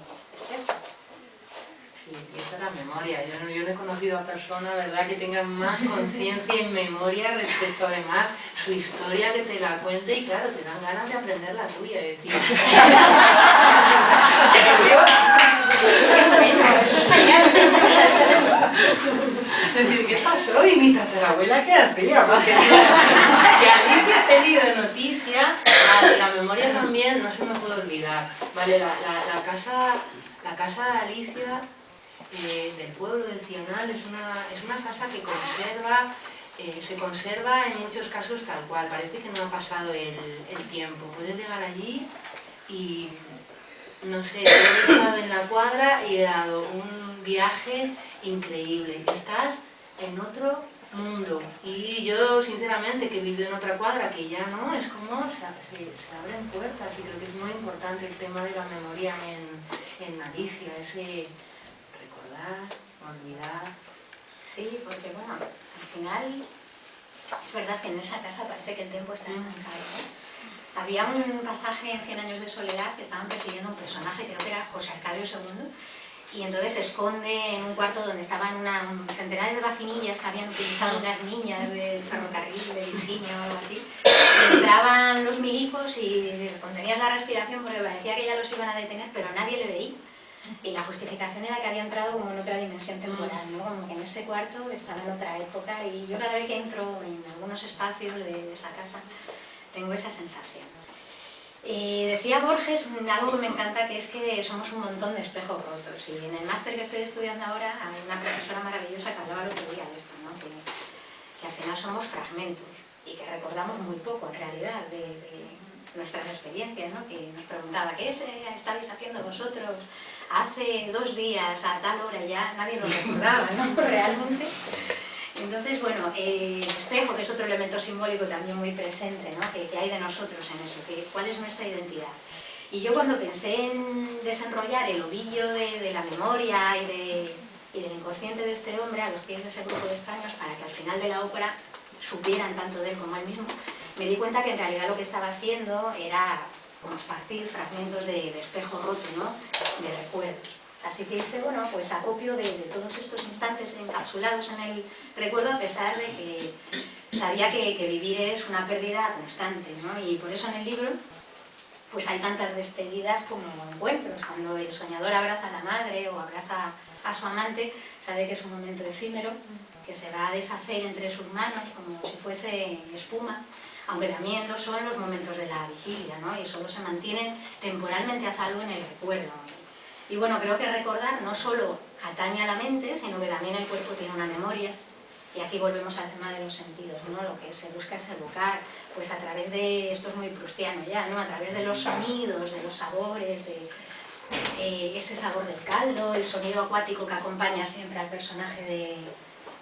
Sí, y esa es la memoria. Yo no he conocido a personas, ¿verdad?, que tengan más conciencia y memoria respecto, además, su historia, que te la cuente, y claro, te dan ganas de aprender la tuya, es decir... Es decir, ¿qué pasó? ¿Y mi tatarabuela qué hacía? Porque si Alicia ha tenido noticia, la memoria también no se me puede olvidar. Vale, la casa de Alicia, del pueblo del Cional, es una casa que se conserva en muchos casos tal cual. Parece que no ha pasado el tiempo. Puedes llegar allí y... no sé, yo he estado en la cuadra y he dado un viaje increíble. Estás en otro mundo. Y yo, sinceramente, que he vivido en otra cuadra, que ya no, es como se abren puertas. Y creo que es muy importante el tema de la memoria en Alicia, ese recordar, olvidar. Sí, porque bueno, al final es verdad que en esa casa parece que el tiempo está estancado, ¿no? Había un pasaje en 100 años de soledad que estaban persiguiendo un personaje, creo que era José Arcadio II, y entonces se esconde en un cuarto donde estaban centenares de vacinillas que habían utilizado unas niñas del ferrocarril de Virginia o algo así. Y entraban los milicos y contenías la respiración porque parecía que ya los iban a detener, pero nadie le veía. Y la justificación era que había entrado como en otra dimensión temporal, ¿no? Como que en ese cuarto estaba en otra época, y yo cada vez que entro en algunos espacios de esa casa tengo esa sensación. Decía Borges algo que me encanta, que es que somos un montón de espejos rotos, y en el máster que estoy estudiando ahora hay una profesora maravillosa que hablaba el otro día de esto, ¿no? que al final somos fragmentos y que recordamos muy poco en realidad de nuestras experiencias, ¿no? Que nos preguntaba, ¿qué estabais haciendo vosotros hace 2 días a tal hora? Ya nadie lo recordaba, ¿no? Realmente. Entonces, bueno, el espejo, que es otro elemento simbólico también muy presente, ¿no? que hay de nosotros en eso, cuál es nuestra identidad. Y yo cuando pensé en desenrollar el ovillo de la memoria y del inconsciente de este hombre a los pies de ese grupo de extraños, para que al final de la ópera supieran tanto de él como él mismo, me di cuenta que en realidad lo que estaba haciendo era como esparcir fragmentos de espejo roto, ¿no? De recuerdos. Así que hice, bueno, pues acopio de todos estos instantes encapsulados en el recuerdo, a pesar de que sabía que vivir es una pérdida constante, ¿no? Y por eso en el libro pues hay tantas despedidas como encuentros. Cuando el soñador abraza a la madre o abraza a su amante, sabe que es un momento efímero, que se va a deshacer entre sus manos como si fuese espuma, aunque también lo son los momentos de la vigilia, ¿no? Y solo se mantienen temporalmente a salvo en el recuerdo. Y bueno, creo que recordar no solo atañe a la mente, sino que también el cuerpo tiene una memoria. Y aquí volvemos al tema de los sentidos, ¿no? Lo que se busca es evocar, pues a través de, esto es muy proustiano ya, ¿no? A través de los sonidos, de los sabores, de ese sabor del caldo, el sonido acuático que acompaña siempre al personaje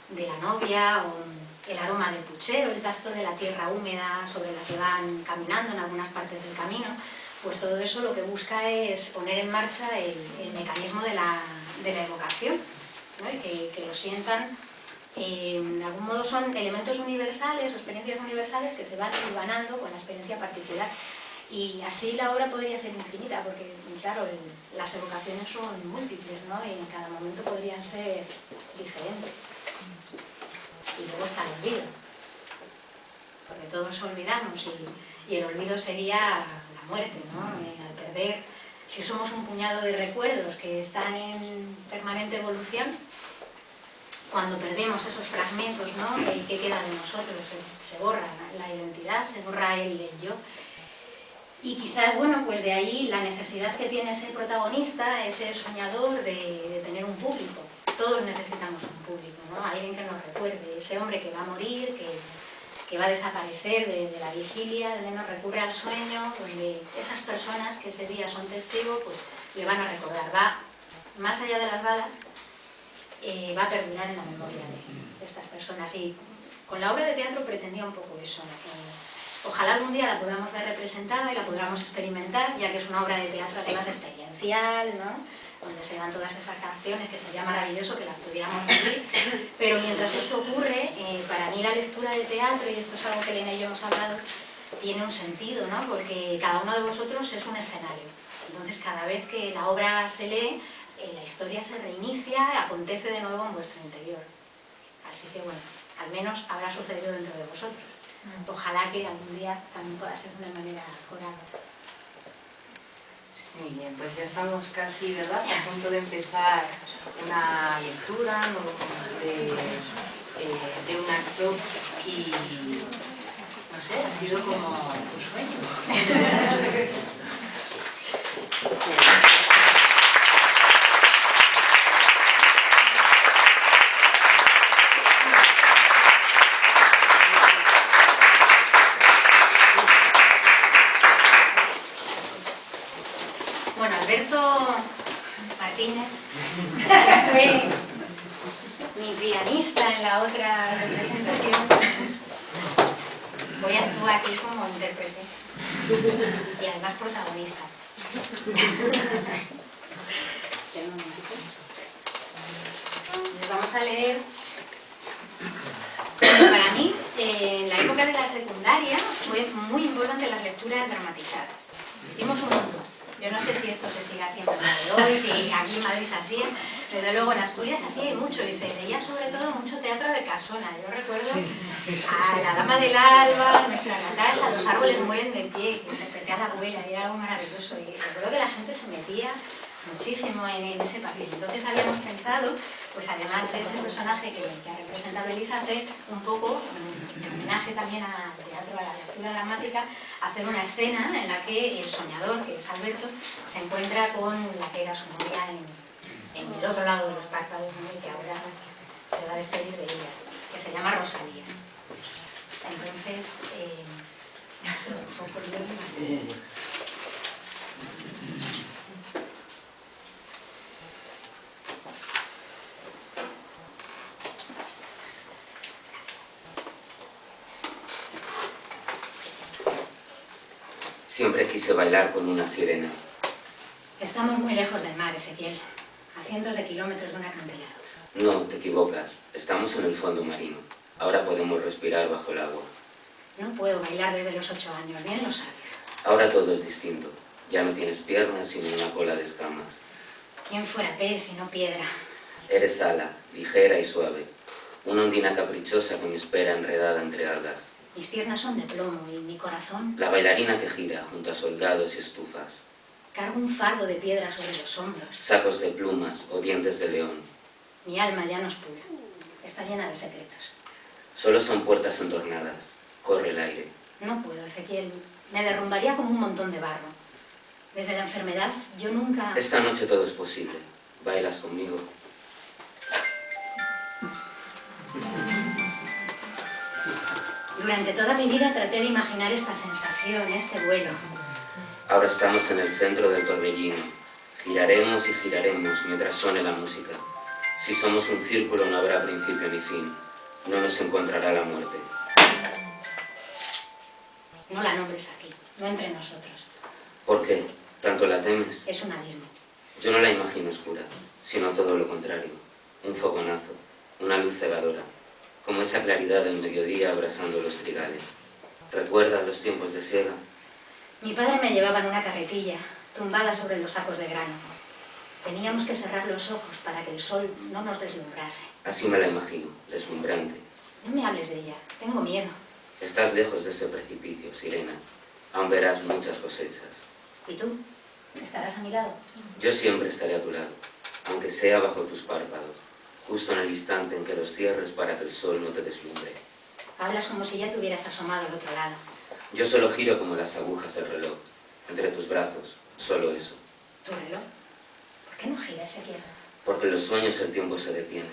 de la novia, o el aroma del puchero, el tacto de la tierra húmeda sobre la que van caminando en algunas partes del camino. Pues todo eso lo que busca es poner en marcha el mecanismo de la evocación, ¿no? Y que lo sientan. De algún modo son elementos universales o experiencias universales que se van hilvanando con la experiencia particular. Y así la obra podría ser infinita, porque claro, las evocaciones son múltiples, ¿no? Y en cada momento podrían ser diferentes. Y luego está el olvido, porque todos olvidamos, y el olvido sería la muerte, ¿no? Al perder, si somos un puñado de recuerdos que están en permanente evolución, cuando perdemos esos fragmentos, ¿no? ¿Qué queda de nosotros? Se borra la identidad, se borra el yo. Y quizás, bueno, pues de ahí la necesidad que tiene ese protagonista, ese soñador, de tener un público. Todos necesitamos un público, ¿no? Alguien que nos recuerde, ese hombre que va a morir, que va a desaparecer de la vigilia, al menos recurre al sueño, donde esas personas que ese día son testigos, pues le van a recordar. Va más allá de las balas, va a perdurar en la memoria de estas personas. Y con la obra de teatro pretendía un poco eso, ojalá algún día la podamos ver representada y la podamos experimentar, ya que es una obra de teatro además experiencial, ¿no? Donde se dan todas esas canciones, que sería maravilloso que las pudiéramos vivir. Pero mientras esto ocurre, para mí la lectura de teatro, y esto es algo que Elena y yo hemos hablado, tiene un sentido, ¿no? Porque cada uno de vosotros es un escenario. Entonces cada vez que la obra se lee, la historia se reinicia, acontece de nuevo en vuestro interior. Así que bueno, al menos habrá sucedido dentro de vosotros. Ojalá que algún día también pueda ser de una manera coral. Muy bien, pues ya estamos casi, ¿verdad?, a punto de empezar una lectura de un acto, y no sé, ha sido como un sueño. Bueno, Alberto Martínez fue mi pianista en la otra representación. Voy a actuar aquí como intérprete y además protagonista. a leer. Para mí, en la época de la secundaria, fue muy importante las lecturas dramatizadas. Hicimos un montón. Yo no sé si esto se sigue haciendo en día de hoy, si aquí en Madrid se hacía. Desde luego en Asturias se hacía mucho y se leía sobre todo mucho teatro de casona. Yo recuerdo a La Dama del Alba, Nuestras Gatadas, a Los árboles mueren de pie, que interpreté a la abuela, y era algo maravilloso. Y recuerdo que la gente se metía muchísimo en ese papel. Entonces habíamos pensado, pues además de este personaje que ha representado Elisa, hacer un poco, en homenaje también al teatro, a la lectura dramática, hacer una escena en la que el soñador, que es Alberto, se encuentra con la que era su novia en el otro lado de los párpados, ¿no? Y que ahora se va a despedir de ella, que se llama Rosalía. Entonces, fue por ello. Siempre quise bailar con una sirena. Estamos muy lejos del mar, Ezequiel, a cientos de kilómetros de un acantilado. No, te equivocas. Estamos en el fondo marino. Ahora podemos respirar bajo el agua. No puedo bailar desde los 8 años, bien lo sabes. Ahora todo es distinto. Ya no tienes piernas sino una cola de escamas. ¿Quién fuera pez y no piedra? Eres ala, ligera y suave. Una ondina caprichosa que me espera enredada entre algas. Mis piernas son de plomo y mi corazón... La bailarina que gira junto a soldados y estufas. Cargo un fardo de piedra sobre los hombros. Sacos de plumas o dientes de león. Mi alma ya no es pura. Está llena de secretos. Solo son puertas entornadas. Corre el aire. No puedo, Ezequiel. Me derrumbaría como un montón de barro. Desde la enfermedad, yo nunca... Esta noche todo es posible. ¿Bailas conmigo? Durante toda mi vida traté de imaginar esta sensación, este vuelo. Ahora estamos en el centro del torbellino. Giraremos y giraremos mientras suene la música. Si somos un círculo no habrá principio ni fin. No nos encontrará la muerte. No la nombres aquí, no entre nosotros. ¿Por qué? ¿Tanto la temes? Es un abismo. Yo no la imagino oscura, sino todo lo contrario. Un fogonazo, una luz cegadora, como esa claridad del mediodía abrasando los trigales. ¿Recuerdas los tiempos de siega? Mi padre me llevaba en una carretilla, tumbada sobre los sacos de grano. Teníamos que cerrar los ojos para que el sol no nos deslumbrase. Así me la imagino, deslumbrante. No me hables de ella, tengo miedo. Estás lejos de ese precipicio, sirena. Aún verás muchas cosechas. ¿Y tú? ¿Estarás a mi lado? Yo siempre estaré a tu lado, aunque sea bajo tus párpados, justo en el instante en que los cierres para que el sol no te deslumbre. Hablas como si ya te hubieras asomado al otro lado. Yo solo giro como las agujas del reloj, entre tus brazos, solo eso. ¿Tu reloj? ¿Por qué no gira, Ezequiel? Porque en los sueños el tiempo se detiene,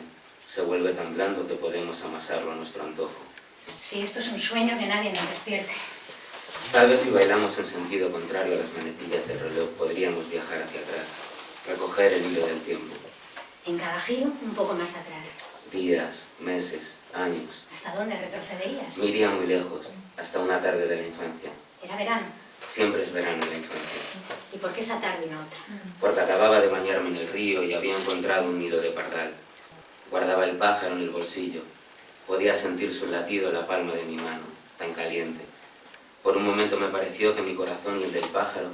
se vuelve tan blando que podemos amasarlo a nuestro antojo. Si esto es un sueño, que nadie nos despierte. Tal vez si bailamos en sentido contrario a las manecillas del reloj, podríamos viajar hacia atrás, recoger el hilo del tiempo. En cada giro, un poco más atrás. Días, meses, años. ¿Hasta dónde retrocederías? Me iría muy lejos, hasta una tarde de la infancia. Era verano. Siempre es verano en la infancia. ¿Y por qué esa tarde y no otra? Porque acababa de bañarme en el río y había encontrado un nido de pardal. Guardaba el pájaro en el bolsillo. Podía sentir su latido en la palma de mi mano, tan caliente. Por un momento me pareció que mi corazón y el del pájaro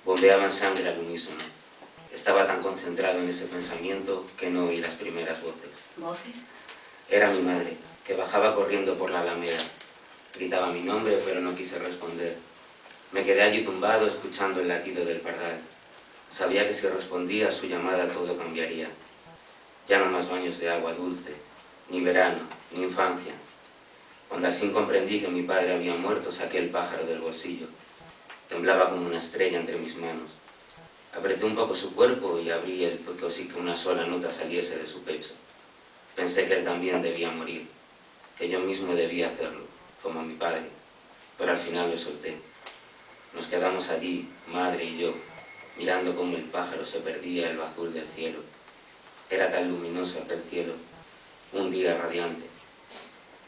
bombeaban sangre al unísono. Estaba tan concentrado en ese pensamiento que no oí las primeras voces. ¿Voces? Era mi madre, que bajaba corriendo por la alameda. Gritaba mi nombre, pero no quise responder. Me quedé allí tumbado escuchando el latido del pardal. Sabía que si respondía a su llamada todo cambiaría. Ya no más baños de agua dulce, ni verano, ni infancia. Cuando al fin comprendí que mi padre había muerto, saqué el pájaro del bolsillo. Temblaba como una estrella entre mis manos. Apreté un poco su cuerpo y abrí el pico sin que una sola nota saliese de su pecho. Pensé que él también debía morir, que yo mismo debía hacerlo, como mi padre, pero al final lo solté. Nos quedamos allí, madre y yo, mirando cómo el pájaro se perdía en lo azul del cielo. Era tan luminoso aquel cielo, un día radiante.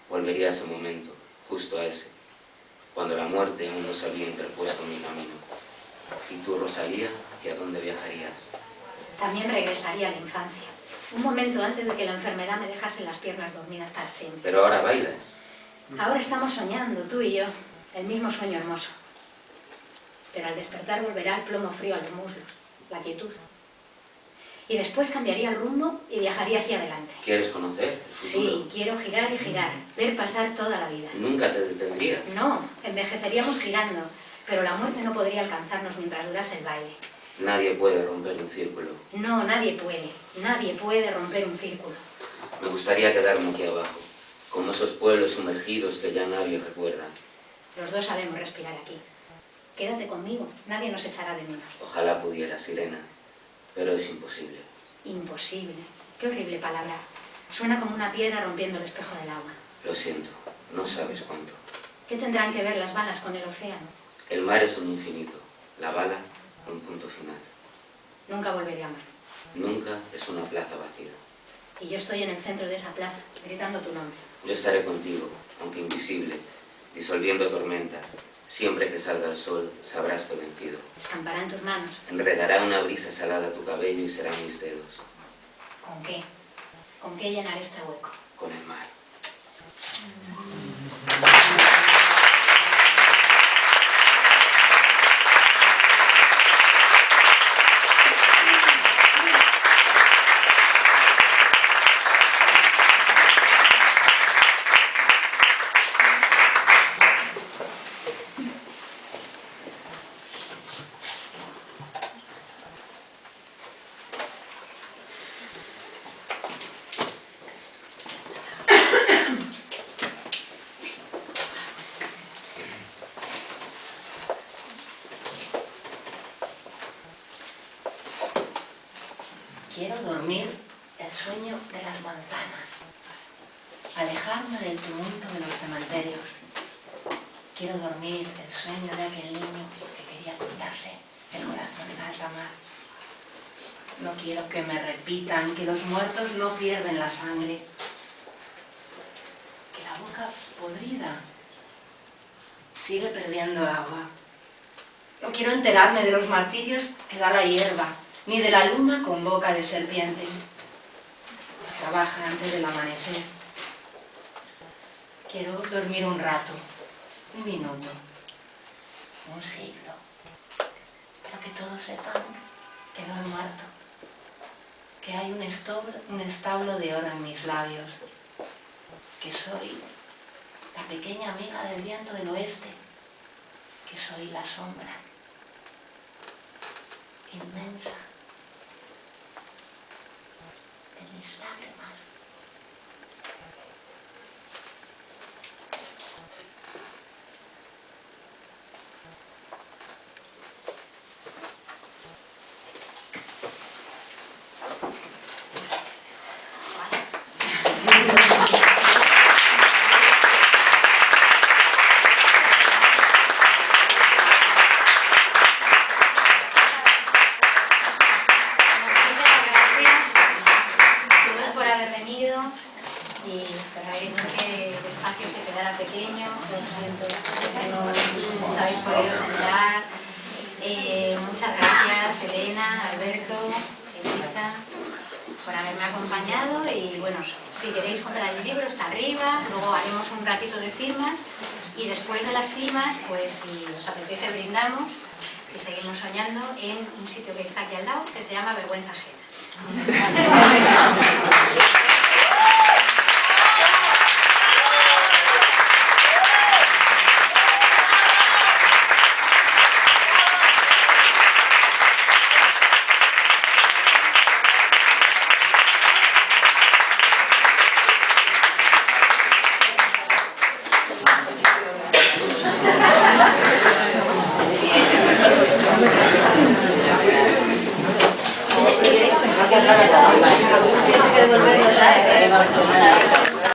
Volvería a ese momento, justo a ese, cuando la muerte aún no se había interpuesto en mi camino. ¿Y tú, Rosalía, hacia dónde viajarías? También regresaría a la infancia. Un momento antes de que la enfermedad me dejase las piernas dormidas para siempre. Pero ahora bailas. Ahora estamos soñando, tú y yo, el mismo sueño hermoso. Pero al despertar volverá el plomo frío a los muslos, la quietud. Y después cambiaría el rumbo y viajaría hacia adelante. ¿Quieres conocer el futuro? Sí, quiero girar y girar, ver pasar toda la vida. ¿Nunca te detendrías? No, envejeceríamos girando, pero la muerte no podría alcanzarnos mientras durase el baile. Nadie puede romper un círculo. No, nadie puede romper un círculo. Me gustaría quedarme aquí abajo, como esos pueblos sumergidos que ya nadie recuerda. Los dos sabemos respirar aquí. Quédate conmigo, nadie nos echará de menos. Ojalá pudiera, Sirena, pero es imposible. Imposible. Qué horrible palabra. Suena como una piedra rompiendo el espejo del agua. Lo siento, no sabes cuánto. ¿Qué tendrán que ver las balas con el océano? El mar es un infinito, la bala un punto final. Nunca volveré a amar. Nunca es una plaza vacía. Y yo estoy en el centro de esa plaza, gritando tu nombre. Yo estaré contigo, aunque invisible, disolviendo tormentas. Siempre que salga el sol, sabrás que he vencido. Escampará en tus manos. Enredará una brisa salada tu cabello y serán mis dedos. ¿Con qué? ¿Con qué llenaré este hueco? Con el mar. Quiero dormir el sueño de las manzanas, alejarme del tumulto de los cementerios. Quiero dormir el sueño de aquel niño que quería quitarse el corazón en alta mar. No quiero que me repitan que los muertos no pierden la sangre, que la boca podrida sigue perdiendo agua. No quiero enterarme de los martirios que da la hierba, ni de la luna con boca de serpiente, que trabaja antes del amanecer. Quiero dormir un rato, un minuto, un siglo, pero que todos sepan que no he muerto, que hay un establo de oro en mis labios, que soy la pequeña amiga del viento del oeste, que soy la sombra inmensa de mis lágrimas. Muchas gracias, Elena, Alberto, Elisa, por haberme acompañado. Y bueno, si queréis comprar el libro está arriba, luego haremos un ratito de firmas y después de las firmas, pues si os apetece brindamos y seguimos soñando en un sitio que está aquí al lado que se llama Vergüenza Ajena. Gracias.